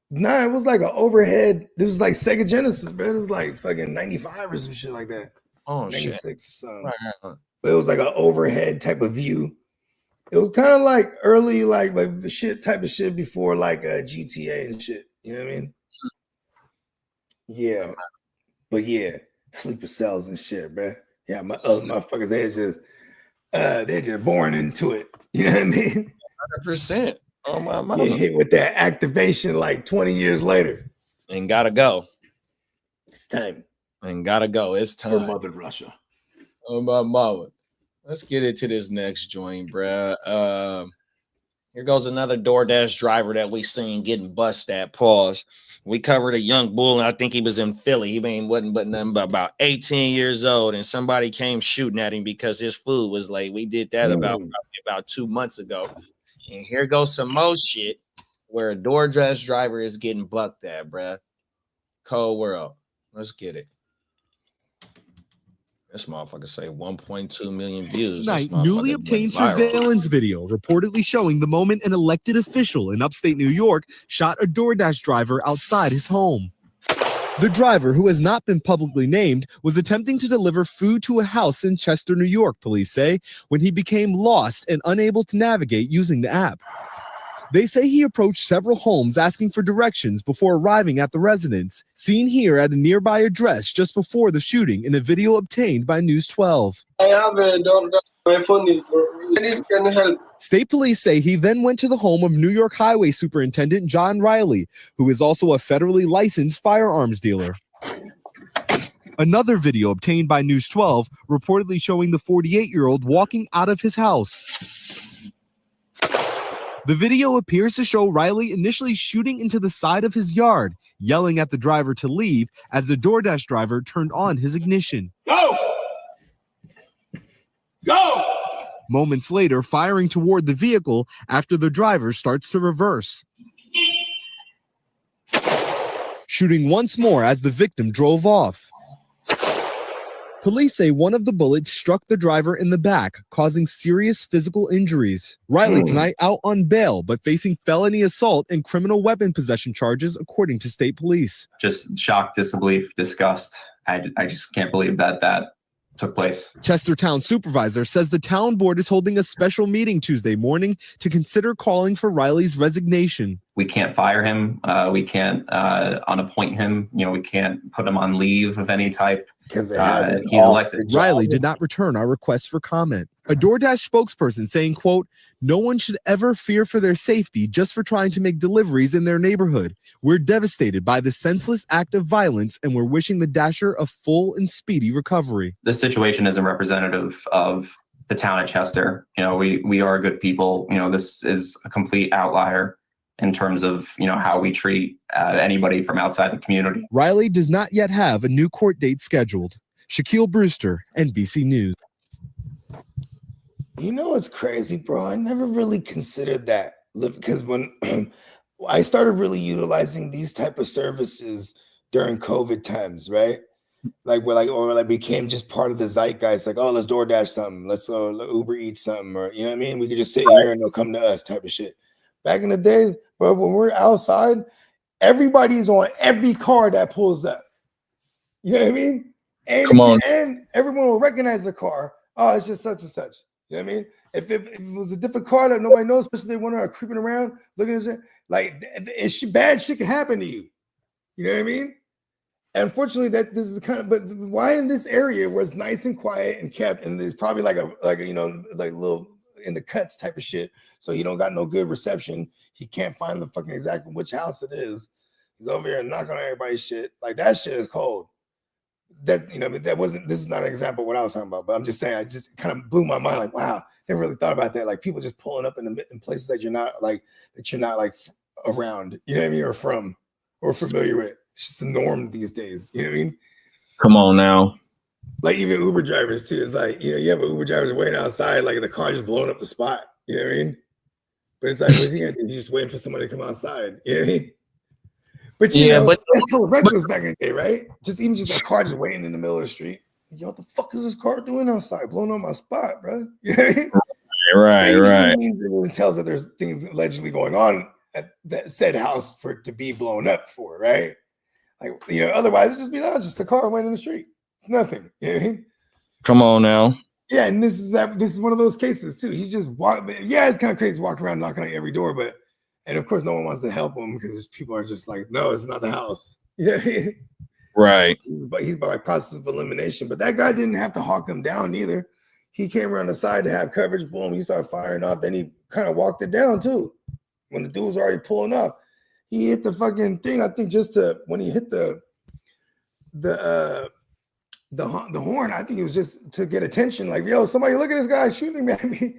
Nah, it was like an overhead. This was like Sega Genesis, man. It was like fucking 95 or some shit like that. Oh, 96 shit. Or something. Right. But it was like an overhead type of view. It was kind of like early, like the shit type of shit before like GTA and shit. You know what I mean? Yeah. But yeah, sleeper cells and shit, bro. Yeah, my motherfuckers, they're just born into it. You know what I mean? 100%. Oh my mama. Get hit with that activation like 20 years later. And gotta go. It's time. And gotta go. It's time. For Mother Russia. Oh my mama. Let's get into this next joint, bruh. Here goes another DoorDash driver that we seen getting bust at. Pause. We covered a young bull, and I think he was in Philly. He wasn't but nothing but about 18 years old, and somebody came shooting at him because his food was late. We did that about 2 months ago. And here goes some more shit where a DoorDash driver is getting bucked at, bruh. Cold world. Let's get it. This motherfucker say 1.2 million views. Tonight, newly obtained surveillance video reportedly showing the moment an elected official in upstate New York shot a DoorDash driver outside his home. The driver, who has not been publicly named, was attempting to deliver food to a house in Chester, New York, police say, when he became lost and unable to navigate using the app. They say he approached several homes asking for directions before arriving at the residence, seen here at a nearby address just before the shooting in a video obtained by News 12. I have a dog. My phone is can help. State police say he then went to the home of New York Highway Superintendent John Riley, who is also a federally licensed firearms dealer. Another video obtained by News 12 reportedly showing the 48-year-old walking out of his house. The video appears to show Riley initially shooting into the side of his yard, yelling at the driver to leave as the DoorDash driver turned on his ignition. Go! Go! Moments later, firing toward the vehicle after the driver starts to reverse. Shooting once more as the victim drove off. Police say one of the bullets struck the driver in the back, causing serious physical injuries. Riley tonight out on bail, but facing felony assault and criminal weapon possession charges, according to state police. Just shock, disbelief, disgust. I just can't believe that took place. Chester Town Supervisor says the town board is holding a special meeting Tuesday morning to consider calling for Riley's resignation. We can't fire him. We can't unappoint him. We can't put him on leave of any type. He's elected. Riley did not return our request for comment. A DoorDash spokesperson saying, quote, "No one should ever fear for their safety just for trying to make deliveries in their neighborhood. We're devastated by the senseless act of violence, and we're wishing the Dasher a full and speedy recovery." This situation isn't representative of the town of Chester. We are good people. This is a complete outlier in terms of how we treat anybody from outside the community. Riley does not yet have a new court date scheduled. Shaquille Brewster, NBC News. You know what's crazy, bro? I never really considered that, because when I started really utilizing these type of services during COVID times, right? Like became just part of the zeitgeist. Like, oh, let's DoorDash something, let's Uber Eats something, or you know what I mean? We could just sit here and they'll come to us, type of shit. Back in the days, bro, when we're outside, everybody's on every car that pulls up. You know what I mean? And everyone will recognize the car. Oh, it's just such and such. You know what I mean? If it was a different car that nobody knows, especially they are creeping around, looking at it, like bad shit can happen to you. You know what I mean? And unfortunately, this is but why in this area where it's nice and quiet and kept, and there's probably like little in the cuts type of shit, so he don't got no good reception. He can't find the fucking exactly which house it is. He's over here knocking on everybody's shit. Like, that shit is cold. This is not an example of what I was talking about, but I'm just saying, I just kind of blew my mind. Like, wow, never really thought about that. Like, people just pulling up in places that you're not around, you know what I mean, or from, or familiar with. It's just the norm these days. You know what I mean? Come on now. Like, even Uber drivers too. It's like, you have Uber drivers waiting outside, like the car just blowing up the spot. You know what I mean? But it's like, what's he gonna do? He's just waiting for somebody to come outside. You know what I mean? But that's how reckless back in the day, right? Just a car just waiting in the middle of the street. Yo, what the fuck is this car doing outside, blowing on my spot, bro? You know what I mean? Right. It really tells that there's things allegedly going on at that said house for it to be blown up for, right? Like, otherwise it'd just be just a car waiting in the street. It's nothing. You know what I mean? Come on now. Yeah, and this is one of those cases too. He just walked. Yeah, it's kind of crazy walking around knocking on every door, and of course no one wants to help him because people are just like, no, it's not the house. Yeah, Right. But he's by process of elimination. But that guy didn't have to hawk him down either. He came around the side to have coverage. Boom, he started firing off. Then he kind of walked it down too. When the dude was already pulling up, he hit the fucking thing. I think when he hit the horn, I think it was just to get attention. Like, yo, somebody look at this guy shooting at me.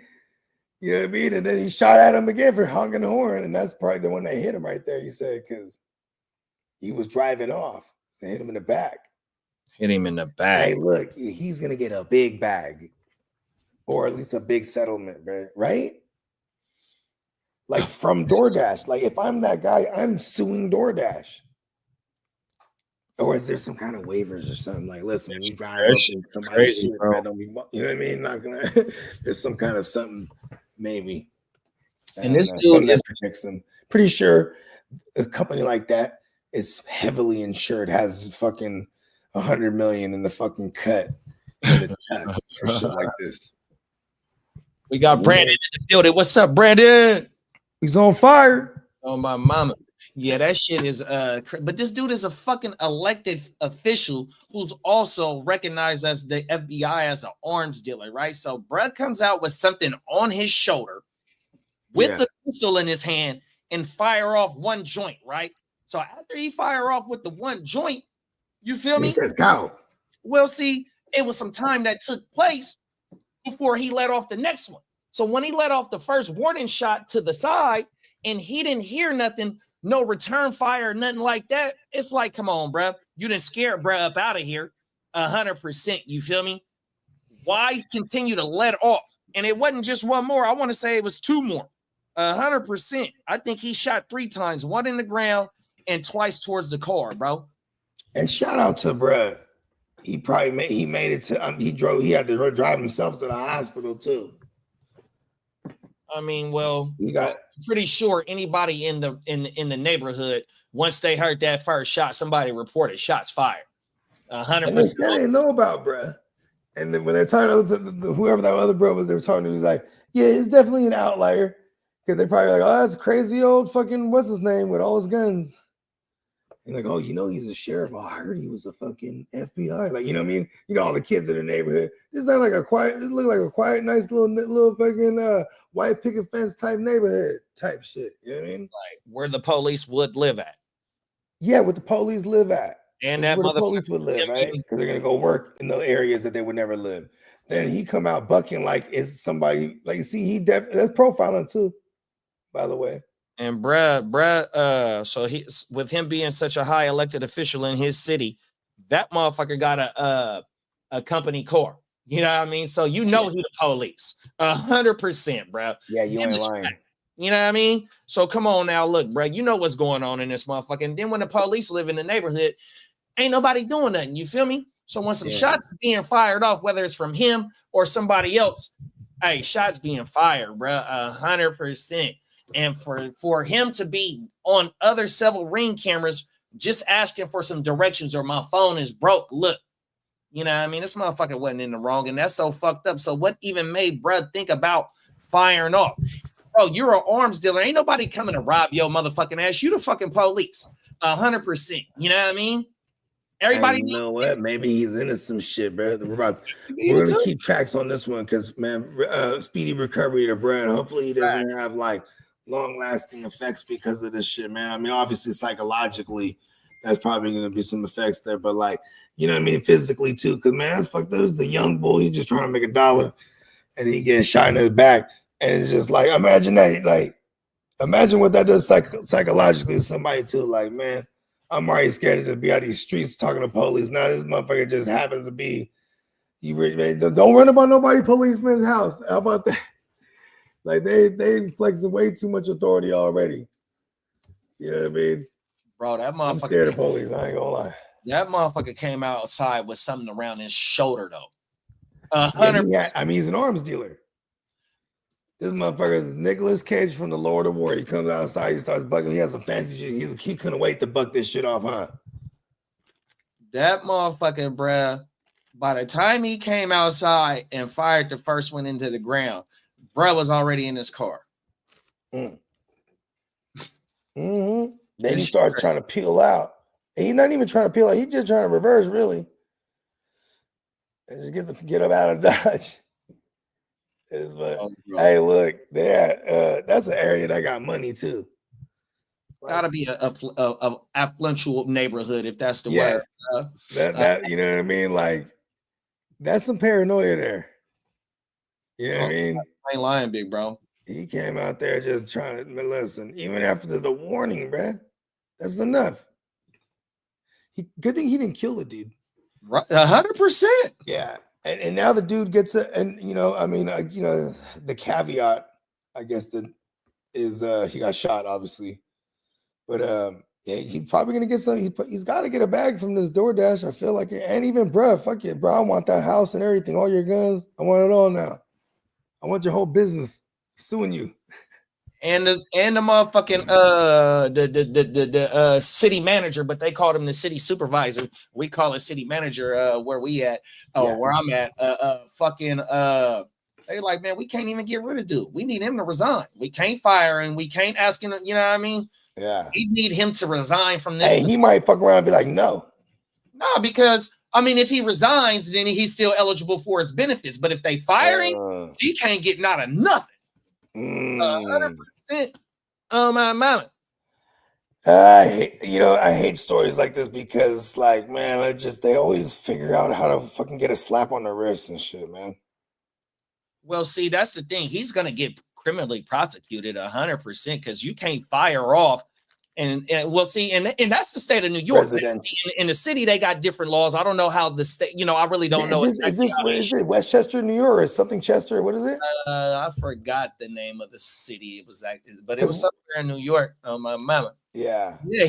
You know what I mean? And then he shot at him again for honking the horn. And that's probably the one that hit him right there, he said, because he was driving off. They hit him in the back. Hit him in the back. Hey, look, he's going to get a big bag or at least a big settlement, right? Like from DoorDash. Like if I'm that guy, I'm suing DoorDash. Or is there some kind of waivers or something? Like, listen, when you drive up and somebody shit, man, don't be, you know what I mean? Not gonna. There's some kind of something, maybe. And this dude is protects them. Pretty sure a company like that is heavily insured, has fucking 100 million in the fucking cut in the for shit like this. We got Brandon in the building. What's up, Brandon? He's on fire. Oh, my mama. Yeah, that shit is but this dude is a fucking elected official who's also recognized as the FBI as an arms dealer, right? So bruh comes out with something on his shoulder with the pistol in his hand and fire off one joint, right? So after he fire off with the one joint, you feel me? He says go. Well, see, it was some time that took place before he let off the next one. So when he let off the first warning shot to the side and he didn't hear nothing, no return fire, nothing like that. It's like, come on, bruh. You didn't scare bruh up out of here 100%. You feel me? Why continue to let off? And it wasn't just one more. I want to say it was two more. 100%. I think he shot 3 times, one in the ground and twice towards the car, bro. And shout out to bruh. He made it to, he had to drive himself to the hospital too. I mean, well, he got pretty sure anybody in the neighborhood, once they heard that first shot, somebody reported shots fired. 100%. They didn't know about bruh. And then when they're talking to whoever that other bro was, they were talking to, he was like, yeah, it's definitely an outlier. Because they're probably like, oh, that's crazy old fucking what's his name with all his guns. And like, oh, you know, he's a sheriff. Oh, I heard he was a fucking FBI. Like, you know what I mean? You know, all the kids in the neighborhood. This is like a quiet, it looked like a quiet, nice little fucking white picket fence type neighborhood type shit. You know what I mean? Like where the police would live at. Yeah, where the police live at. And this that where the police would live, right? Because they're gonna go work in the areas that they would never live. Then he come out bucking like it's somebody, like, see, that's profiling too, by the way. And bruh, so he, with him being such a high elected official in his city, that motherfucker got a company car. You know what I mean? So you know he the police. 100%, bruh. Yeah, you ain't lying. You know what I mean? So come on now, look, bruh, you know what's going on in this motherfucker. And then when the police live in the neighborhood, ain't nobody doing nothing. You feel me? So when some shots being fired off, whether it's from him or somebody else, hey, shots being fired, bruh, 100%. And for him to be on other several ring cameras, just asking for some directions or my phone is broke. Look, you know what I mean? This motherfucker wasn't in the wrong, and that's so fucked up. So what even made bruh think about firing off? Bro, you're an arms dealer. Ain't nobody coming to rob your motherfucking ass. You the fucking police. 100%. You know what I mean? Everybody, you know what? Maybe he's into some shit, bro. We're gonna keep tracks on this one because, man, speedy recovery to Brad. Hopefully, he doesn't have like long-lasting effects because of this shit, man. I mean, obviously, psychologically, that's probably gonna be some effects there, but like, you know what I mean, physically too. Because man, that's fucked up. This is a young boy. He's just trying to make $1, and he getting shot in his back, and it's just like, imagine that. Like, imagine what that does psychologically to somebody too. Like, man. I'm already scared to just be out these streets talking to police. Now this motherfucker just happens to be. Don't run up on nobody policeman's house. How about that? Like they flexing way too much authority already. You know what I mean? Bro, that motherfucker. I'm scared of police. I ain't gonna lie. That motherfucker came outside with something around his shoulder though. I mean, he's an arms dealer. This motherfucker is Nicolas Cage from The Lord of War. He comes outside, he starts bucking. He has some fancy shit. He couldn't wait to buck this shit off, huh? That motherfucker, bruh, by the time he came outside and fired the first one into the ground, bruh was already in his car. Then he starts trying to peel out And he's not even trying to peel out. He's just trying to reverse, really. And just get him out of Dodge. Hey, look, that's an area that got money too. Gotta be a affluential neighborhood if that's the Yes. word. That you know what I mean? Like, that's some paranoia there. You know what I mean? I ain't lying, big bro. He came out there just trying to listen. Even after the warning, bruh, that's enough. Good thing he didn't kill the dude. Right, 100%. Yeah, and now the dude gets and you know, I mean, you know, the caveat, I guess, is he got shot, obviously, but yeah, he's probably gonna get some. He's got to get a bag from this DoorDash. I feel like, and even bruh, fuck it, bro. I want that house and everything, all your guns. I want it all now. I want your whole business suing you. And the motherfucking the city manager, but they called him the city supervisor. We call it city manager where we at, where I'm at. They like, man, we can't even get rid of dude. We need him to resign. We can't fire him. We can't ask him, you know what I mean? Yeah. We need him to resign from this. Hey, he might fuck around and be like, no. No, because I mean, if he resigns, then he's still eligible for his benefits. But if they fire him, he can't get not a nothing. 100%. Oh my mama. I hate stories like this because, like, man, they always figure out how to fucking get a slap on the wrist and shit, man. Well, see, that's the thing. He's gonna get criminally prosecuted 100% because you can't fire off. And we'll see, and that's the state of New York. In the city, they got different laws. I don't know how the state, I really don't know. Is it Westchester, New York, or something Chester? What is it? I forgot the name of the city. It was but it was somewhere in New York. My mama. Yeah. Yeah,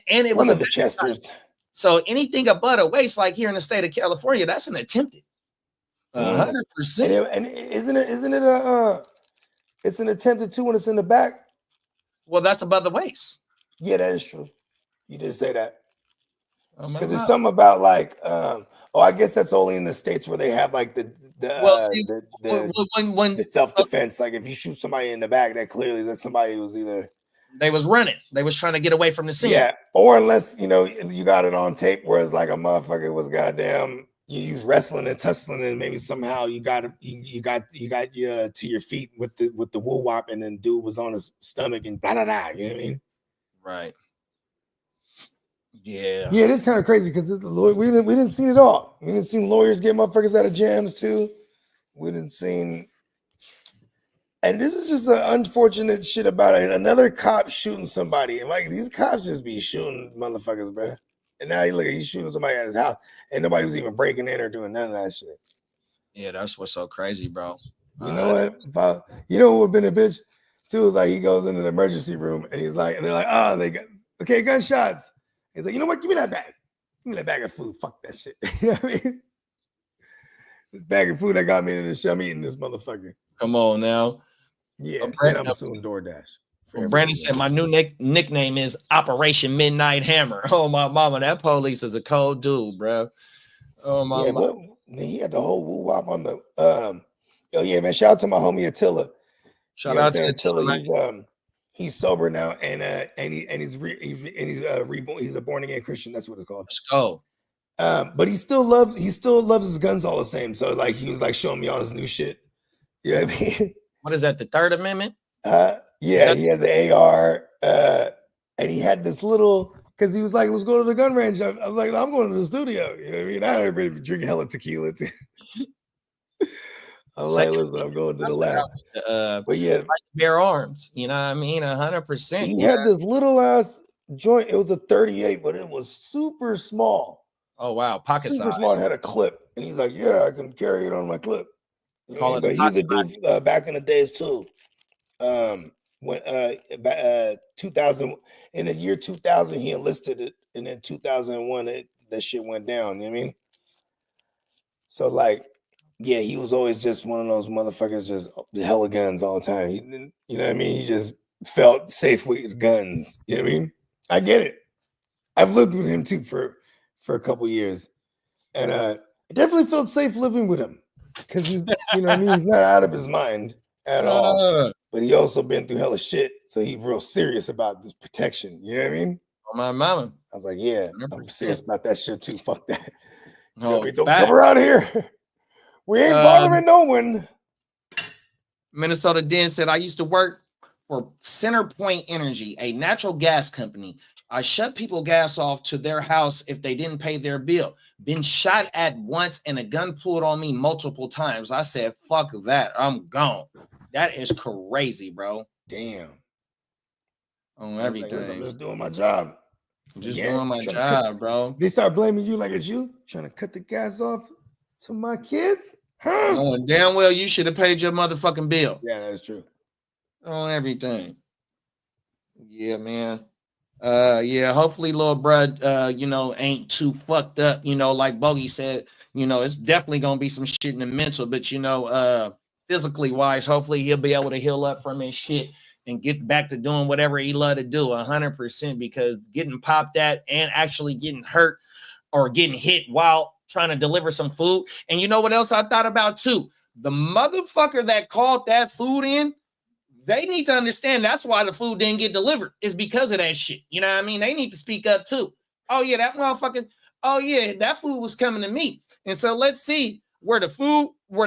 and it was one of the Chesters. So anything above a waste, like here in the state of California, that's an attempted. 100%. And isn't it it's an attempted too when it's in the back? Well, that's above the waist. Yeah, that is true. You did say that. Because there's God. something about like, I guess that's only in the states where they have like the self-defense. Like if you shoot somebody in the back, that clearly that's somebody who was either they was running, they was trying to get away from the scene. Yeah, or unless you got it on tape, whereas like a motherfucker was goddamn. You use wrestling and tussling, and maybe somehow you got to your feet with the woo wop, and then dude was on his stomach and blah blah blah. You know what I mean? Right. Yeah. Yeah, it is kind of crazy because we didn't see it all. We didn't see lawyers get motherfuckers out of jams too. We didn't see, and this is just an unfortunate shit about it. Another cop shooting somebody, and like these cops just be shooting motherfuckers, bro. And now he's shooting somebody at his house, and nobody was even breaking in or doing none of that shit. Yeah, that's what's so crazy, bro. You know what? What would have been a bitch too is like he goes into the emergency room and he's like, and they're like, oh, they got gunshots. He's like, you know what? Give me that bag. Give me that bag of food. Fuck that shit. You know what I mean? This bag of food that got me into this shit. I'm eating this motherfucker. Come on now. Yeah, and I'm suing DoorDash. Brandon said my new nickname is Operation Midnight Hammer. Oh my mama, that police is a cold dude, bro. Oh my mama. He had the whole woo wop on the oh yeah, man. Shout out to my homie Attila. Shout out to Attila. He's sober now, and he's reborn. He's a born again Christian. That's what it's called. Let's go. But he still loves his guns all the same. So like he was like showing me all his new shit. You know what I mean? What is that? The Third Amendment? Yeah, he had the AR, and he had this little because he was like, "Let's go to the gun range." I was like, "I'm going to the studio." You know what I mean? I had everybody drink hella tequila too. I was like, "Listen, I'm going to the lab." But yeah, bear arms. You know what I mean? 100%. He had this little ass joint. It was a 38, but it was super small. Oh wow, pocket super size. small. It had a clip, and he's like, "Yeah, I can carry it on my clip." Call but it he's a dude back in the days too. When 2000 in the year 2000 he enlisted it, and in 2001 that shit went down. You know what I mean? So like, yeah, he was always just one of those motherfuckers, just hella guns all the time. He didn't, you know what I mean? He just felt safe with guns. You know what I mean? I get it. I've lived with him too for a couple years, and I definitely felt safe living with him because he's, you know what I mean? He's not out of his mind at all. But he also been through hella shit, so he's real serious about this protection. You know what I mean? On my mama. I was like, yeah, I'm serious about that shit too. Fuck that. No, Don't come around here. We ain't bothering no one. Minnesota Den said, I used to work for Centerpoint Energy, a natural gas company. I shut people gas off to their house if they didn't pay their bill. Been shot at once and a gun pulled on me multiple times. I said, fuck that. I'm gone. That is crazy, bro. Damn. On everything. Like, I'm just doing my job. Just doing my job, bro. They start blaming you like it's you trying to cut the gas off to my kids? Huh? Knowing damn well you should have paid your motherfucking bill. Yeah, that's true. On everything. Yeah, man. Yeah, hopefully little bruh ain't too fucked up, like Bogey said, it's definitely gonna be some shit in the mental, but physically wise, hopefully he'll be able to heal up from his shit and get back to doing whatever he love to do 100%, because getting popped at and actually getting hurt or getting hit while trying to deliver some food. And you know what else I thought about too? The motherfucker that called that food in, they need to understand that's why the food didn't get delivered. It's because of that shit. You know what I mean? They need to speak up too. Oh yeah, that motherfucker. Oh yeah, that food was coming to me. And so let's see where the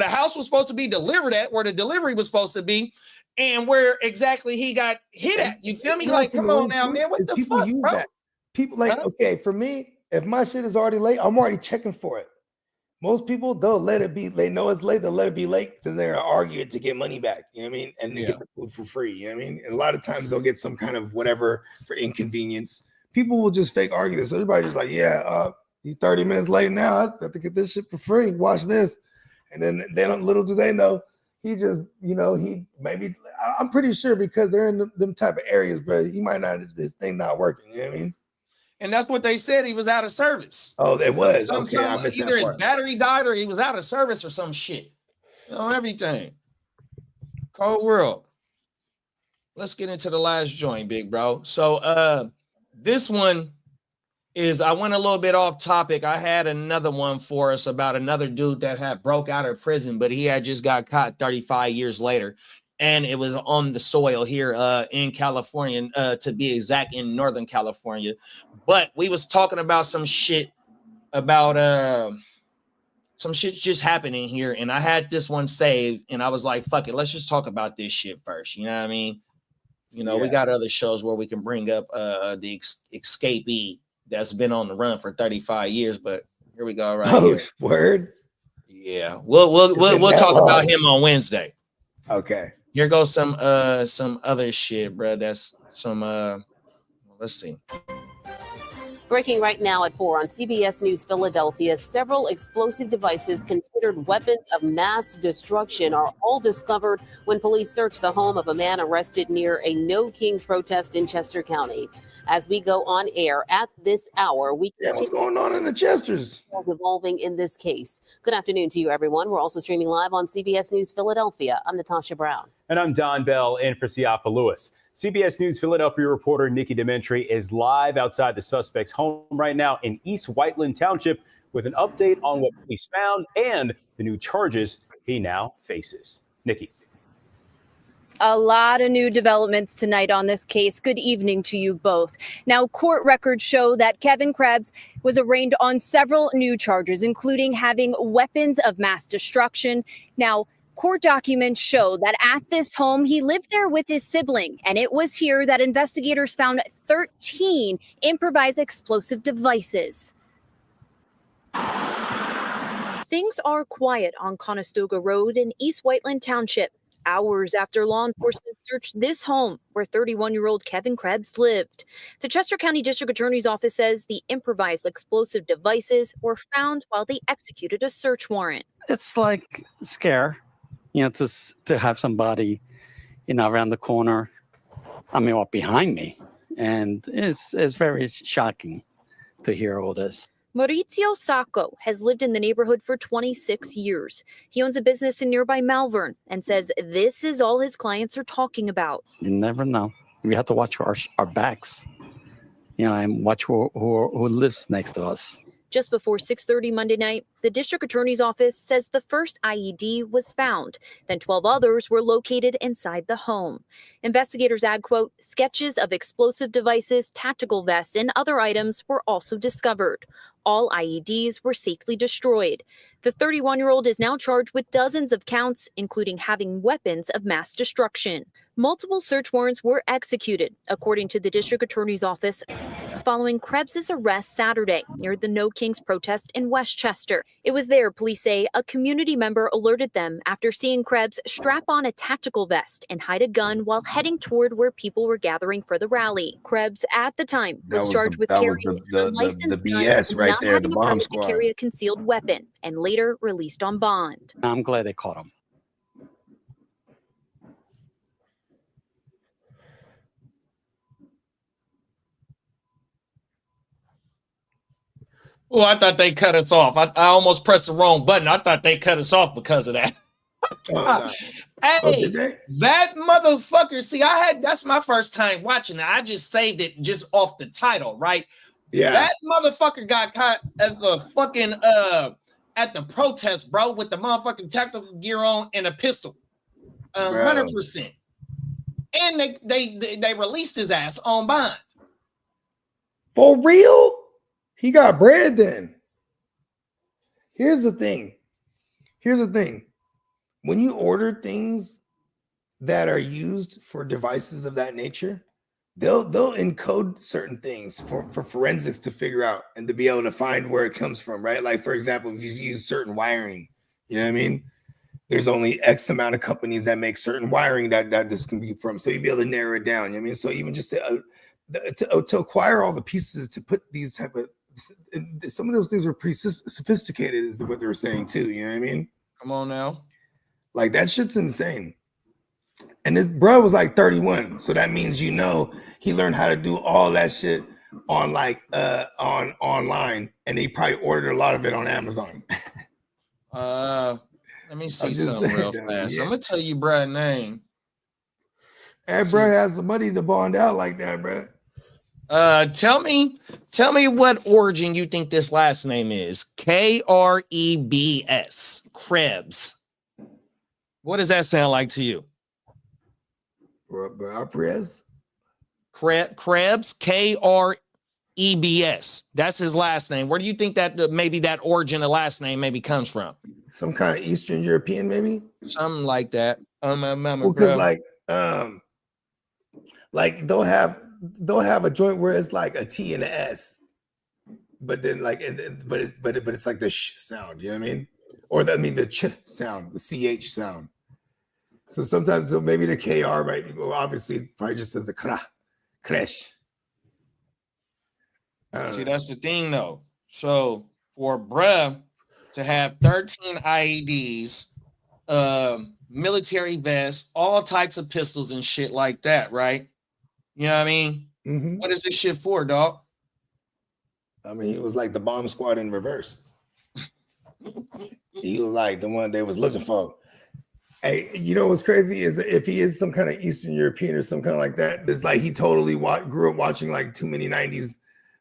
house was supposed to be delivered at, where the delivery was supposed to be, and where exactly he got hit at. You feel me? Like, come on now, man. What the fuck, bro? That. People like, okay, for me, if my shit is already late, I'm already checking for it. Most people, they'll let it be. They know it's late. They'll let it be late. Then they're arguing to get money back. You know what I mean? And they get the food for free. You know what I mean? And a lot of times they'll get some kind of whatever for inconvenience. People will just fake argue this. So everybody's just like, yeah, he's 30 minutes late now. I have to get this shit for free. Watch this. And then little do they know, he just, he maybe, I'm pretty sure because they're in them type of areas, but he might not, this thing not working. You know what I mean? And that's what they said. He was out of service. Oh, it was. I missed either his part. battery died or he was out of service or some shit. Everything. Cold world. Let's get into the last joint, big bro. So this one is, I went a little bit off topic. I had another one for us about another dude that had broke out of prison, but he had just got caught 35 years later. And it was on the soil here in California, to be exact, in Northern California. But we was talking about some shit about some shit just happening here. And I had this one saved and I was like, fuck it, let's just talk about this shit first. You know what I mean? We got other shows where we can bring up the escapee that's been on the run for 35 years. But here we go. Right here. Word. Yeah. We'll talk about him on Wednesday. Okay. Here goes some other shit, bro. That's some let's see. Breaking right now at 4 on CBS News Philadelphia, several explosive devices considered weapons of mass destruction are all discovered when police search the home of a man arrested near a No Kings protest in Chester County. As we go on air at this hour, we continue. What's going on in the Chesters? Evolving in this case. Good afternoon to you, everyone. We're also streaming live on CBS News Philadelphia. I'm Natasha Brown. And I'm Don Bell in for Siafa Lewis. CBS News Philadelphia reporter Nikki Dementri is live outside the suspect's home right now in East Whiteland Township with an update on what police found and the new charges he now faces. Nikki. A lot of new developments tonight on this case. Good evening to you both. Now, court records show that Kevin Krebs was arraigned on several new charges, including having weapons of mass destruction. Now, court documents show that at this home, he lived there with his sibling, and it was here that investigators found 13 improvised explosive devices. Things are quiet on Conestoga Road in East Whiteland Township, hours after law enforcement searched this home where 31-year-old Kevin Krebs lived. The Chester County District Attorney's Office says the improvised explosive devices were found while they executed a search warrant. It's like a scare, to have somebody, around the corner, or behind me. And it's very shocking to hear all this. Maurizio Sacco has lived in the neighborhood for 26 years. He owns a business in nearby Malvern and says this is all his clients are talking about. You never know. We have to watch our backs, and watch who lives next to us. Just before 6:30 Monday night, the district attorney's office says the first IED was found. Then 12 others were located inside the home. Investigators add, quote, sketches of explosive devices, tactical vests, and other items were also discovered. All IEDs were safely destroyed. The 31-year-old is now charged with dozens of counts, including having weapons of mass destruction. Multiple search warrants were executed, according to the district attorney's office, following Krebs' arrest Saturday near the No Kings protest in Westchester. It was there, police say, a community member alerted them after seeing Krebs strap on a tactical vest and hide a gun while heading toward where people were gathering for the rally. Krebs, at the time, was charged with carrying a licensed gun BS and right not there, having the a bomb permit to squad. carry a concealed weapon, and later released on bond. I'm glad they caught him. Oh, I thought they cut us off. I almost pressed the wrong button. I thought they cut us off because of that. Hey, that motherfucker. See, that's my first time watching it. I just saved it just off the title, right? Yeah. That motherfucker got caught at the fucking at the protest, bro, with the motherfucking tactical gear on and a pistol. 100%. And they released his ass on bond. For real? He got bread then. Here's the thing. When you order things that are used for devices of that nature, they'll encode certain things for forensics to figure out and to be able to find where it comes from, right? Like, for example, if you use certain wiring, you know what I mean? There's only X amount of companies that make certain wiring that this can be from. So you'll be able to narrow it down. You know what I mean? So even just to acquire all the pieces to put these type of, some of those things were pretty sophisticated is what they were saying too. You know what I mean? Come on now. Like, that shit's insane. And this bro was like 31. So that means, he learned how to do all that shit on on online. And he probably ordered a lot of it on Amazon. Let me see something real fast. Yeah. I'm gonna tell you Brad's name. Hey, bro has the money to bond out like that, bro. Tell me what origin you think this last name is. Krebs. Krebs. What does that sound like to you? Krebs. Krebs. Krebs. That's his last name. Where do you think that maybe that origin of last name maybe comes from? Some kind of Eastern European, maybe. Something like that. Because like they'll have a joint where it's like a T and an S, but then but it's like the sh sound. You know what I mean? Or the ch sound, the ch sound. So sometimes, maybe the KR might be, obviously probably just as a crash. See, that's the thing though. So for bruh to have 13 IEDs, military vests, all types of pistols and shit like that, right? You know what I mean? Mm-hmm. What is this shit for, dog? I mean, he was like the bomb squad in reverse. He was like the one they was looking for. Hey, you know what's crazy is if he is some kind of Eastern European or some kind of like that, it's like he totally grew up watching like too many 90s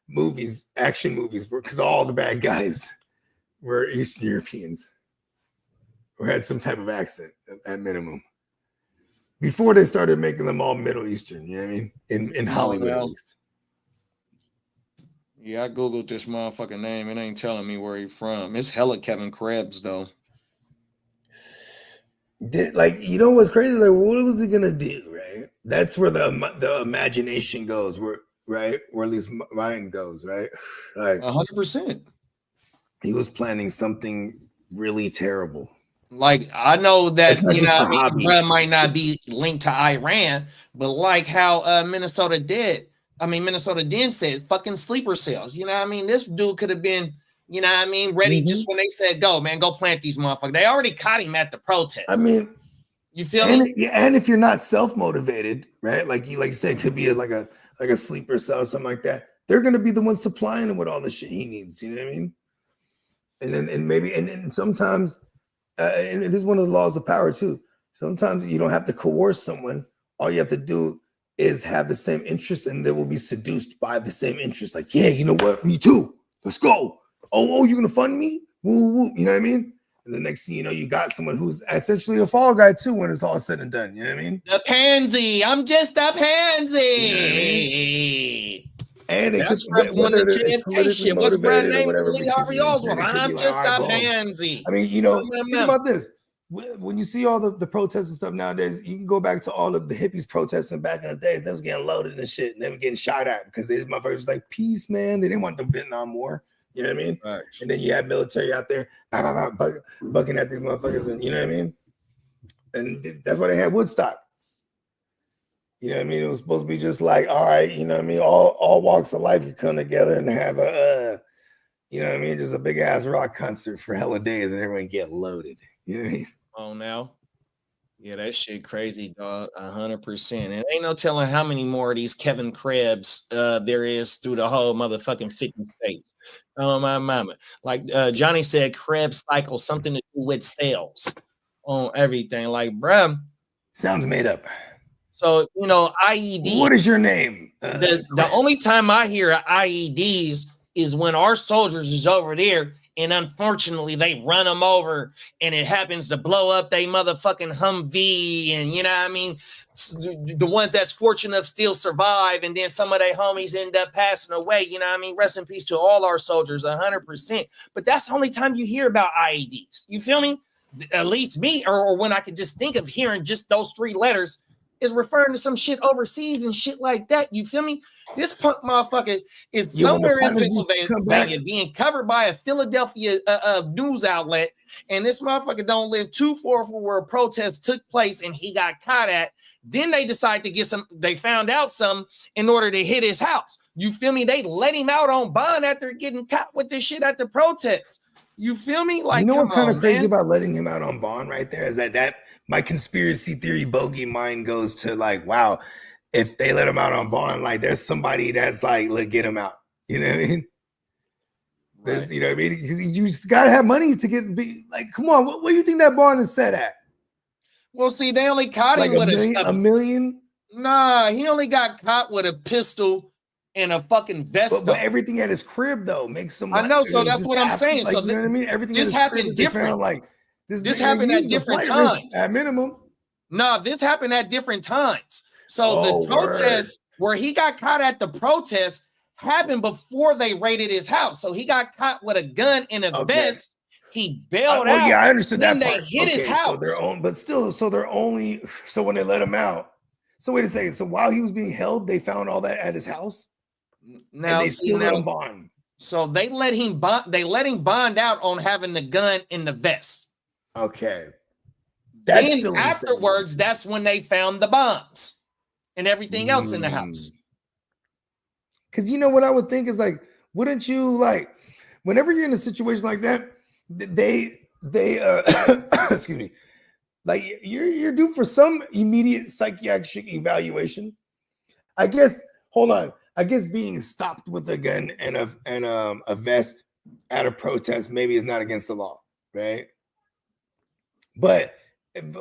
movies, action movies, because all the bad guys were Eastern Europeans or had some type of accent at minimum. Before they started making them all Middle Eastern, you know what I mean? In Hollywood, at least. Yeah, I Googled this motherfucking name. It ain't telling me where he's from. It's hella Kevin Krebs, though. You know what's crazy? Like, what was he gonna do, right? That's where the imagination goes, where at least mine goes, right? Like 100%. He was planning something really terrible. Like, I know that, Brad might not be linked to Iran, but like how Minnesota did said fucking sleeper cells. You know what I mean? This dude could have been, ready just when they said, go, man, go plant these motherfuckers. They already caught him at the protest. I mean, you feel me? And if you're not self-motivated, right? Like you said, it could be like a sleeper cell or something like that. They're gonna be the ones supplying him with all the shit he needs. You know what I mean? And sometimes, and this is one of the laws of power too. Sometimes you don't have to coerce someone. All you have to do is have the same interest, and they will be seduced by the same interest. Like, yeah, you know what? Me too. Let's go. oh, you're gonna fund me? Woo, woo, you know what I mean? And the next thing you know, you got someone who's essentially a fall guy too when it's all said and done. You know what I mean? The pansy. I'm just a pansy. You know what I mean? And it That's could, from whether the it's JFK politically shit. What's Brian's motivated or name? whatever, Lee because Harvey then Oswald. it could I'm be like, just all right, a boom. pansy. I mean, you know, think about this. When you see all the protests and stuff nowadays, you can go back to all of the hippies protesting back in the days. They was getting loaded and shit, and they were getting shot at because these motherfuckers was like, peace, man. They didn't want the Vietnam War. You know what I mean? Right. And then you had military out there bucking at these motherfuckers, and you know what I mean? And that's why they had Woodstock. You know what I mean? It was supposed to be just like, all right, you know what I mean? All walks of life could come together and have a, you know what I mean? Just a big ass rock concert for hella days and everyone get loaded. You know what I mean? Oh, now. Yeah, that shit crazy, dog. 100%. And ain't no telling how many more of these Kevin Krebs there is through the whole motherfucking 50 states. Oh, my mama. Like Johnny said, Krebs cycle, something to do with sales on everything. Like, bruh. Sounds made up. So, you know, IED. What is your name? The only time I hear IEDs is when our soldiers is over there and unfortunately they run them over and it happens to blow up they motherfucking Humvee, and you know what I mean, the ones that's fortunate enough still survive, and then some of their homies end up passing away. You know what I mean? Rest in peace to all our soldiers, 100%. But that's the only time you hear about IEDs. You feel me? At least me, or when I could just think of hearing just those three letters is referring to some shit overseas and shit like that. You feel me? This punk motherfucker is somewhere in Pennsylvania being covered by a Philadelphia news outlet, and this motherfucker don't live too far from where a protest took place and he got caught at. Then they decide to get some, they found out some in order to hit his house. You feel me? They let him out on bond after getting caught with this shit at the protest. You feel me? Like, you know what kind of crazy man. about letting him out on bond right there is that my conspiracy theory bogey mind goes to like, wow, if they let him out on bond, like there's somebody that's like, look, get him out. You know what I mean? There's, you know what I mean? Because you just gotta have money to get like, come on, what do you think that bond is set at? Well, see, they only caught him with a million. Nah, he only got caught with a pistol and a fucking vest. But everything at his crib though makes some money. I know, so that's what I'm saying. Like, So you know what I mean? Everything this happened different. Like this happened at different times. At minimum. No, this happened at different times. So the protest where he got caught at the protest happened before they raided his house. So he got caught with a gun and a vest. He bailed out. Yeah, I understood that part. They hit his house. So when they let him out. So wait a second. So while he was being held, they found all that at his house. Now and they still let him bond. So they let him bond. They let him bond out on having the gun in the vest. Okay. Then afterwards, that's when they found the bombs and everything else in the house. Because you know what I would think is like, wouldn't you like, whenever you're in a situation like that, they excuse me, like you're due for some immediate psychiatric evaluation. I guess. Hold on. I guess being stopped with a gun and a vest at a protest maybe is not against the law, right? But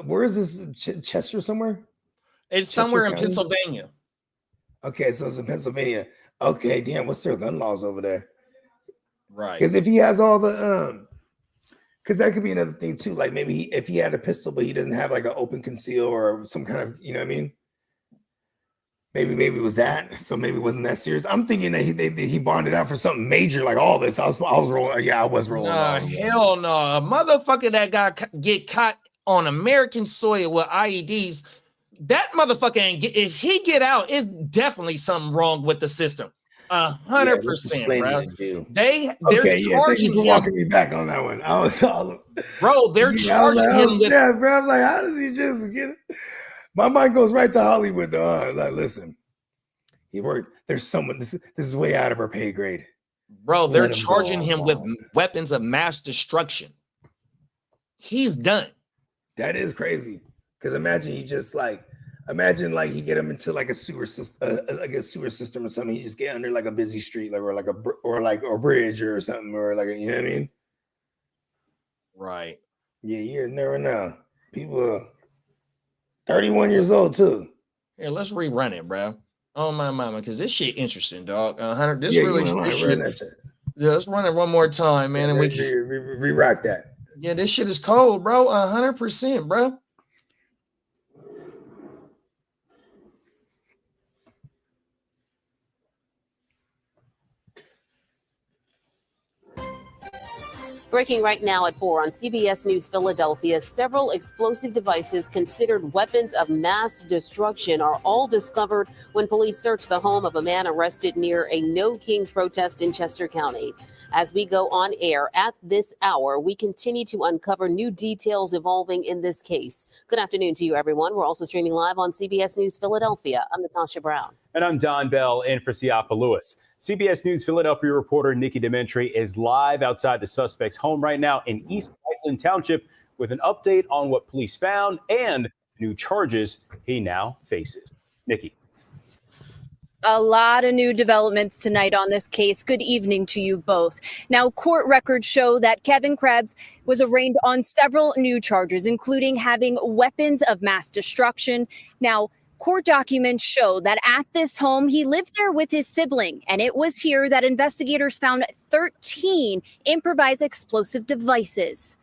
where is this? Chester somewhere? It's somewhere in Pennsylvania. Okay, so it's in Pennsylvania. Okay, damn, what's their gun laws over there? Right. Because if he has all the because that could be another thing too. Like maybe if he had a pistol, but he doesn't have like an open conceal or some kind of, you know what I mean? Maybe it was that. So maybe it wasn't that serious. I'm thinking that he bonded out for something major like all this. I was rolling. Yeah, I was rolling. Nah, hell no. A motherfucker that get caught on American soil with IEDs, that motherfucker ain't get, if he get out, it's definitely something wrong with the system. 100%, bro. They're charging him. Walking me back on that one. I was all, bro. They're charging him with. Yeah, bro. I'm like, how does he just get it? My mind goes right to Hollywood, though. Like, listen, he worked. There's someone. This is way out of our pay grade, bro. They're charging him with weapons of mass destruction. He's done. That is crazy. Because imagine he just like. Imagine like he get him into like a sewer system, or something. He just get under like a busy street, like or a bridge or something, or like you know what I mean? Right. Yeah, you never know. People are 31 years old too. Here, let's rerun it, bro. Oh my mama, because this shit interesting, dog. 100. This Yeah, let's run it one more time, man, and we can re-rock that. Yeah, this shit is cold, bro. 100%, bro. Breaking right now at 4 on CBS News Philadelphia, several explosive devices considered weapons of mass destruction are all discovered when police searched the home of a man arrested near a No Kings protest in Chester County. As we go on air at this hour, we continue to uncover new details evolving in this case. Good afternoon to you, everyone. We're also streaming live on CBS News Philadelphia. I'm Natasha Brown. And I'm Don Bell in for Siafa Lewis. CBS News Philadelphia reporter Nikki Dementri is live outside the suspect's home right now in East Whiteland Township with an update on what police found and new charges he now faces. Nikki. A lot of new developments tonight on this case. Good evening to you both. Now, court records show that Kevin Krebs was arraigned on several new charges, including having weapons of mass destruction. Now, court documents show that at this home, he lived there with his sibling, and it was here that investigators found 13 improvised explosive devices.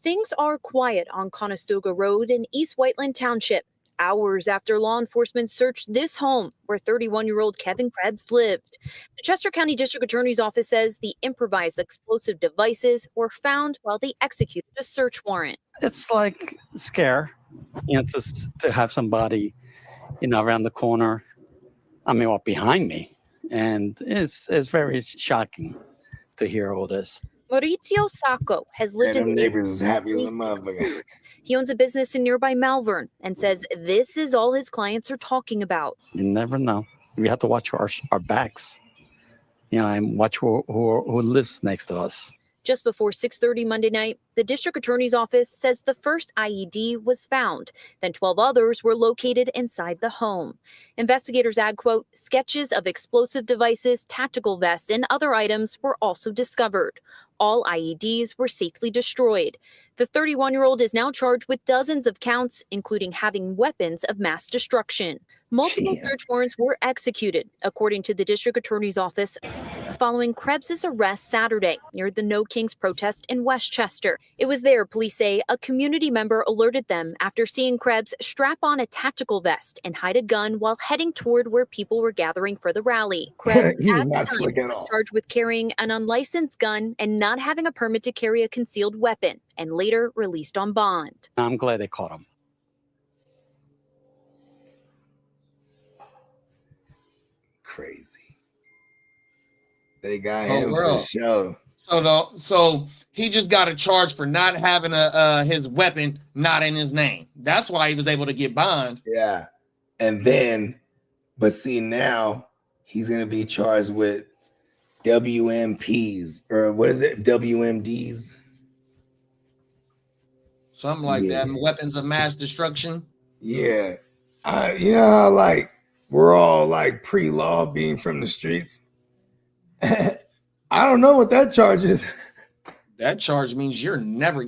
Things are quiet on Conestoga Road in East Whiteland Township, hours after law enforcement searched this home where 31-year-old Kevin Krebs lived. The Chester County District Attorney's Office says the improvised explosive devices were found while they executed a search warrant. It's like a scare, to have somebody, around the corner, or behind me. And it's very shocking to hear all this. Maurizio Sacco has lived in the neighbors is happy as a motherfucker. He owns a business in nearby Malvern and says this is all his clients are talking about. You never know. We have to watch our backs, and watch who lives next to us. Just before 6:30 Monday night, the district attorney's office says the first IED was found. Then 12 others were located inside the home. Investigators add, quote, sketches of explosive devices, tactical vests, and other items were also discovered. All IEDs were safely destroyed. The 31-year-old is now charged with dozens of counts, including having weapons of mass destruction. Multiple search warrants were executed, according to the district attorney's office, following Krebs' arrest Saturday near the No Kings protest in Westchester. It was there, police say, a community member alerted them after seeing Krebs strap on a tactical vest and hide a gun while heading toward where people were gathering for the rally. Krebs He was not slick at all. was charged with carrying an unlicensed gun and not having a permit to carry a concealed weapon, and later released on bond. I'm glad they caught him. Crazy. They got him for sure. So he just got a charge for not having his weapon not in his name. That's why he was able to get bond. Yeah. And then, but see, now he's going to be charged with WMPs, or what is it? WMDs? Something like that. Weapons of mass destruction. Yeah. You know how like we're all like pre-law being from the streets? I don't know what that charge is. That charge means you're never.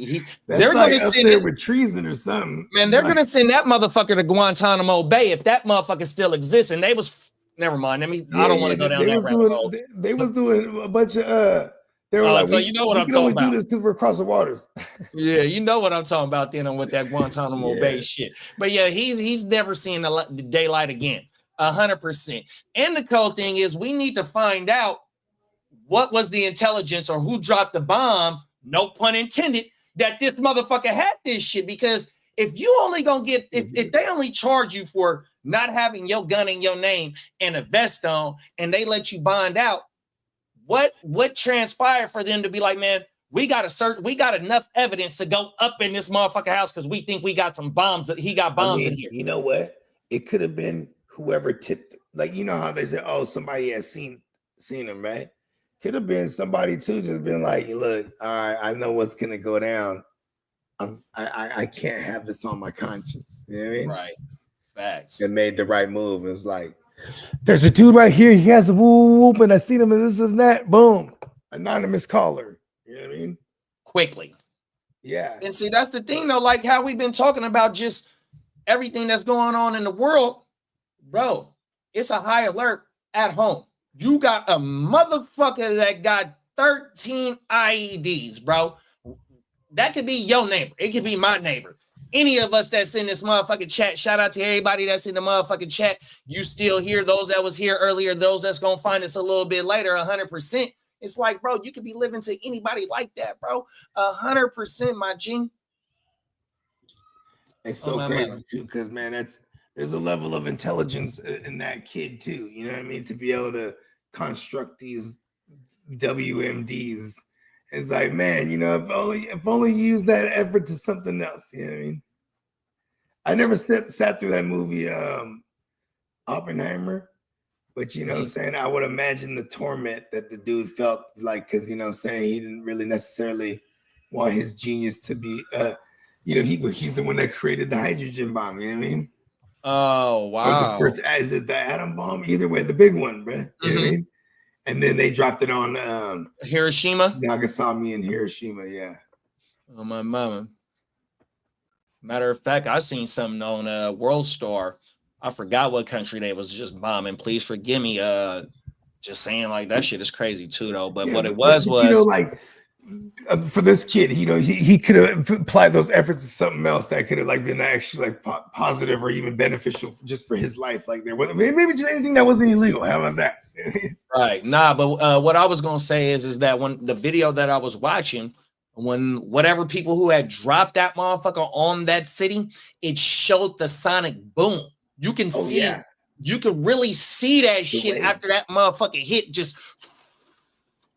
They're like up there with treason or something. Man, they're gonna send that motherfucker to Guantanamo Bay if that motherfucker still exists. And they was never mind. I mean, I don't want to go down that rabbit hole. They was doing a bunch of. They were like, so you know what I'm talking about. We can only do this because we're across the waters. Yeah, you know what I'm talking about then with that Guantanamo Bay shit. But yeah, he's never seen the daylight again. 100%. And the cold thing is, we need to find out what was the intelligence or who dropped the bomb, no pun intended, that this motherfucker had this shit. Because if you only gonna get, if they only charge you for not having your gun in your name and a vest on, and they let you bond out, what transpired for them to be like, man, we got enough evidence to go up in this motherfucker house because we think we got some bombs. He got bombs in here. You know what? It could have been whoever tipped, like, you know how they say, oh, somebody has seen him, right? Could have been somebody too, just been like, look, all right, I know what's gonna go down. I can't have this on my conscience. You know what I mean? Right. Facts. And made the right move. It was like, there's a dude right here. He has a whoop, and I seen him, and this and that. Boom. Anonymous caller. You know what I mean? Quickly. Yeah. And see, that's the thing, though, like how we've been talking about just everything that's going on in the world, bro. It's a high alert at home. You got a motherfucker that got 13 IEDs, bro. That could be your neighbor. It could be my neighbor. Any of us that's in this motherfucking chat, shout out to everybody that's in the motherfucking chat. You still here, those that was here earlier, those that's going to find us a little bit later, 100%. It's like, bro, you could be living to anybody like that, bro. 100%, my G. It's so crazy too, because man, there's a level of intelligence in that kid too. You know what I mean? To be able to construct these WMDs. It's like, man, you know, if only you use that effort to something else. You know what I mean? I never sat through that movie, Oppenheimer, but you know what I'm saying? I would imagine the torment that the dude felt like, because you know what I'm saying, he didn't really necessarily want his genius to be you know, he's the one that created the hydrogen bomb, you know what I mean? Oh, wow. Or the first, is it the atom bomb? Either way, the big one, bro. You know what I mean? And then they dropped it on Hiroshima, Nagasaki, and Hiroshima. Yeah. Oh my mama. Matter of fact, I seen something on World Star. I forgot what country they was just bombing. Please forgive me. Just saying, like, that shit is crazy too, though. But what it was you know, like for this kid, you know, he could have applied those efforts to something else that could have like been actually like positive or even beneficial just for his life. Like there, maybe just anything that wasn't illegal. How about that? Right. Nah, but what I was gonna say is that when the video that I was watching, when whatever people who had dropped that motherfucker on that city, it showed the sonic boom. You can see, you could really see that shit after that motherfucker hit. Just,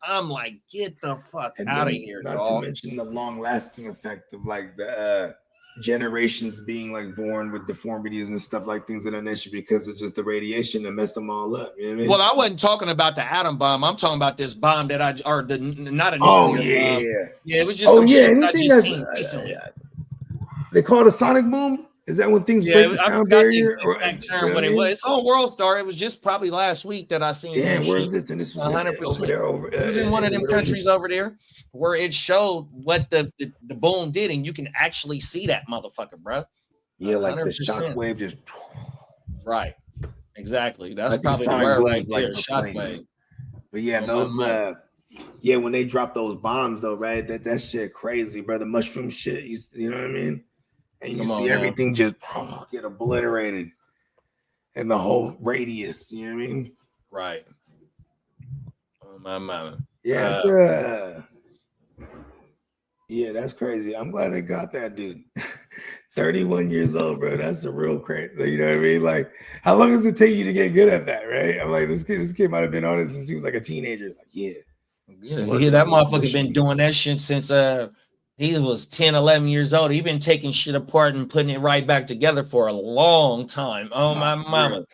I'm like, get the fuck out of here, not dog. to mention the long-lasting effect of like the generations being like born with deformities and stuff like things of that nature because of just the radiation that messed them all up. You know what I mean? Well, I wasn't talking about the atom bomb. I'm talking about this bomb that not a nuclear bomb. Yeah, it was just some shit that I just seen recently. They call it a sonic boom. Is that when things break the sound barrier? Exact term, but it was. It's on World Star. It was just probably last week that I seen. Damn, where is this? And this was 100% over there. It was in one of them countries over there where it showed what the boom did, and you can actually see that motherfucker, bro. Yeah, like 100%. the shock wave just. Right. Exactly. That's I think probably the sonic word boom right is like there. the Shock planes. wave. But yeah, those when they drop those bombs though, right? That shit crazy, bro. The mushroom shit, you know what I mean? And you see everything just get obliterated in the whole radius, you know what I mean? Right. Oh my mama. Yeah, yeah, that's crazy. I'm glad they got that dude. 31 years old, bro. That's a real crazy. You know what I mean? Like, how long does it take you to get good at that, right? I'm like, this kid might have been on it since he was like a teenager. Like, yeah, that motherfucker been doing that shit since he was 10, 11 years old. He been taking shit apart and putting it right back together for a long time. Oh my mama.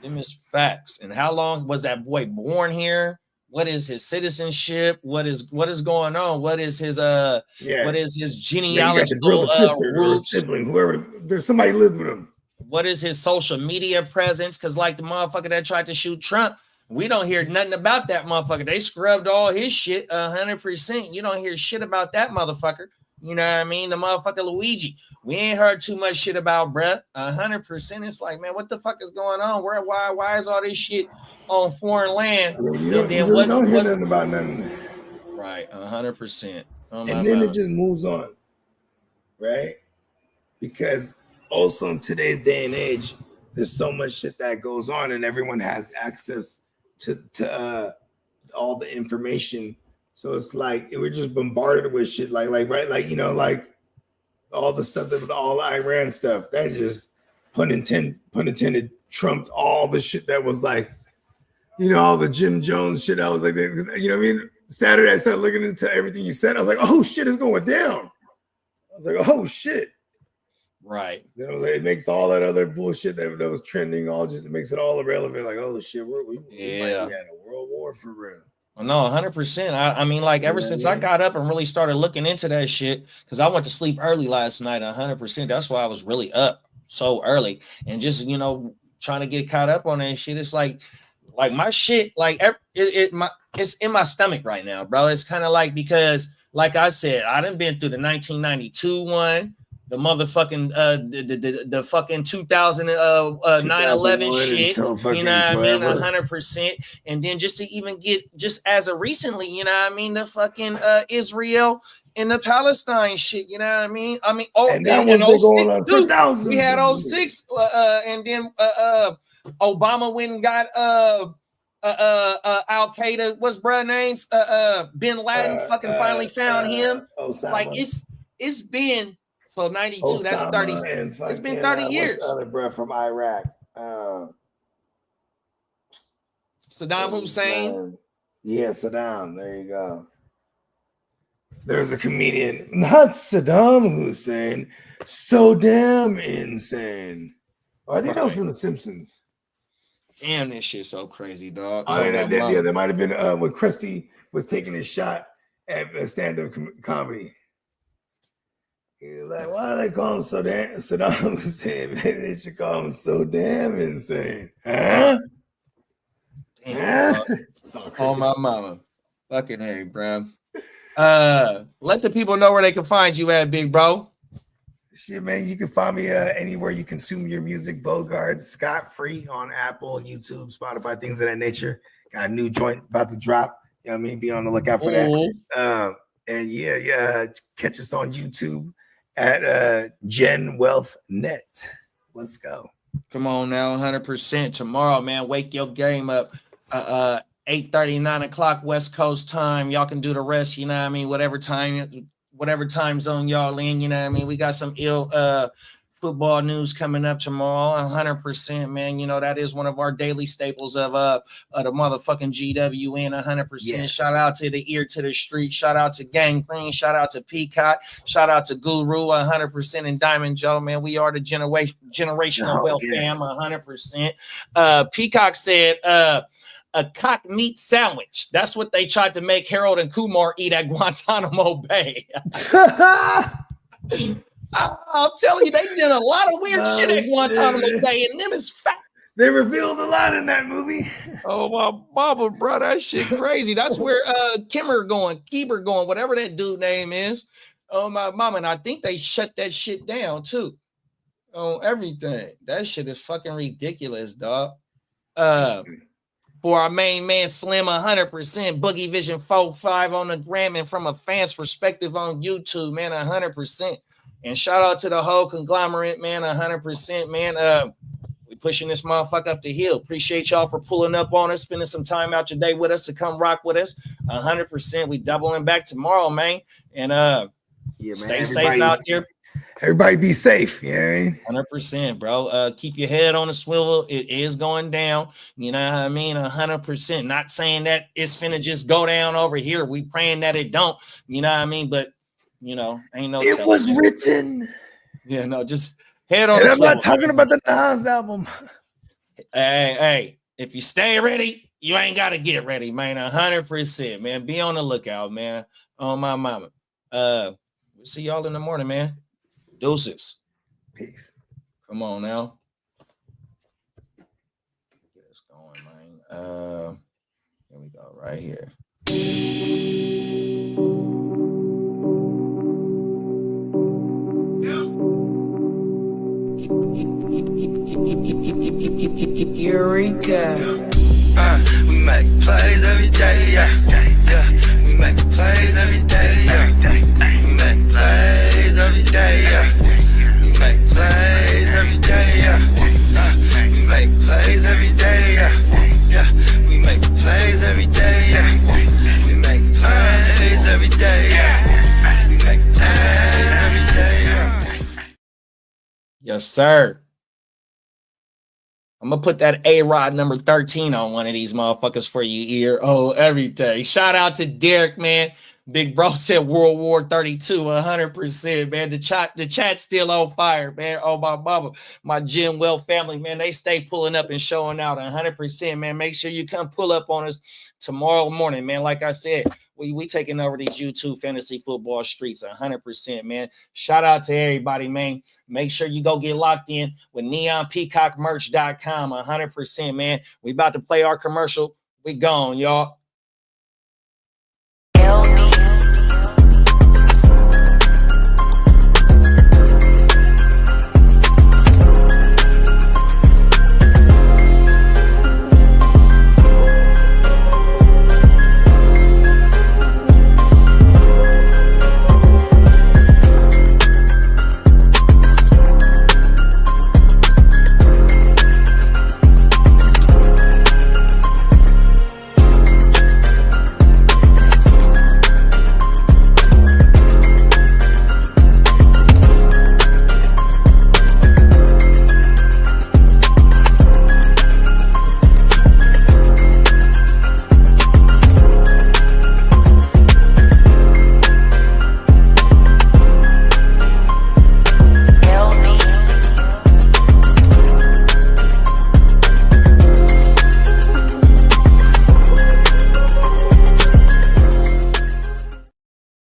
Them is facts. And how long was that boy born here? What is his citizenship? What is going on? What is his what is his genealogical roots? Sibling, whoever, there's somebody lived with him. What is his social media presence? Because like the motherfucker that tried to shoot Trump, we don't hear nothing about that motherfucker. They scrubbed all his shit 100%. You don't hear shit about that motherfucker. You know what I mean? The motherfucker Luigi. We ain't heard too much shit about bruh. 100%. It's like, man, what the fuck is going on? Why is all this shit on foreign land? You don't hear nothing about nothing. Right, 100%. And then it just moves on, right? Because also in today's day and age, there's so much shit that goes on, and everyone has access to all the information. So it's like we're just bombarded with shit, like you know, like all the stuff that with all Iran stuff that just pun intended trumped all the shit that was like, you know, all the Jim Jones shit. I was like, you know what I mean? Saturday I started looking into everything you said. I was like, oh shit, it's going down. I was like, oh shit. Right. You know, it makes all that other bullshit that was trending it makes it all irrelevant. Like, oh shit, we might be at a world war for real. No, 100%. I mean, like ever since I got up and really started looking into that shit, because I went to sleep early last night, 100%. That's why I was really up so early and just, you know, trying to get caught up on that shit. It's like my shit, like it's in my stomach right now, bro. It's kind of like, because like I said, I done been through the 1992 one, the motherfucking the fucking 2000 9/11 shit, you know what I mean, 100%. And then just to even get just as of recently, you know what I mean, the fucking Israel and the Palestine shit, you know what I mean? And that one's been going on for thousands. We had of 06 and then Obama went and got Al Qaeda, what's bruh names? Bin Laden fucking finally found him. Osama. Like it's been so 92, Osama, that's 30. It's been 30 years. What's the other bruh from Iraq? Saddam Hussein. Yeah, Saddam. There you go. There's a comedian, not Saddam Hussein, so damn insane. Oh, I think that was from The Simpsons. Damn, this shit's so crazy, dog. There might have been when Krusty was taking his shot at stand-up comedy. He was like, why do they call him so damn Saddam Hussein? Maybe they should call him so damn insane. Huh? Damn, oh my mama. Fucking Harry, bro. Let the people know where they can find you at, big bro. Shit, man, you can find me anywhere you consume your music. Bogard, scot-free on Apple, YouTube, Spotify, things of that nature. Got a new joint about to drop. You know what I mean? Be on the lookout for that. And yeah, catch us on YouTube at Gen Wealth Net. Let's go. Come on now, 100%. Tomorrow, man, wake your game up. 8:30, 9 o'clock West Coast time. Y'all can do the rest, you know what I mean? Whatever time zone y'all in, you know what I mean? We got some football news coming up tomorrow. 100%, man. You know, that is one of our daily staples of the motherfucking GWN. 100%. Yes. Shout out to the ear to the street. Shout out to Gang Green. Shout out to Peacock. Shout out to Guru. 100%. And Diamond Joe, man. We are the generational wealth fam. 100%. Peacock said a cock meat sandwich. That's what they tried to make Harold and Kumar eat at Guantanamo Bay. I'm telling you, they did a lot of weird shit at Guantanamo Bay, and them is facts. They revealed a lot in that movie. Oh my mama, bro, that shit crazy. That's where Keeber going, whatever that dude name is. Oh my mama, and I think they shut that shit down too. Oh, everything. That shit is fucking ridiculous, dog. For our main man, Slim, 100%. Boogie Vision 4-5 on the gram, and from a fan's perspective on YouTube, man, 100%. And shout out to the whole conglomerate, man, 100%, man. We pushing this motherfucker up the hill. Appreciate y'all for pulling up on us, spending some time out your day with us to come rock with us. 100%. We doubling back tomorrow, man. And stay safe out there. Everybody be safe. You know what I mean? 100%, bro. Keep your head on the swivel. It is going down. You know what I mean? 100%. Not saying that it's finna just go down over here. We praying that it don't. You know what I mean? But, you know, ain't no. It was written. Yeah, no, just head on and the I'm swivel. not talking about the Nas album. Hey, if you stay ready, you ain't got to get ready, man. 100%, man. Be on the lookout, man. On my mama. We'll see y'all in the morning, man. Deuces. Peace. Come on now. Get us going, man. Here we go, right here. Eureka. We make plays every day, yeah. We make plays every day, yeah. We make plays every day, yeah. We make plays every day, yeah. We make plays every day, yeah. We make plays every day, yeah. We make plays every day, yeah. We make plays every day, yeah. Yes, sir. I'm gonna put that A-Rod number 13 on one of these motherfuckers for you here. Oh, every day. Shout out to Derek, man. Big bro said World War 32, 100%, man. The chat's still on fire, man. Oh, my mama, my Gen Well family, man. They stay pulling up and showing out 100%, man. Make sure you come pull up on us tomorrow morning, man. Like I said, we taking over these YouTube fantasy football streets 100%, man. Shout out to everybody, man. Make sure you go get locked in with neonpeacockmerch.com 100%, man. We about to play our commercial. We gone, y'all.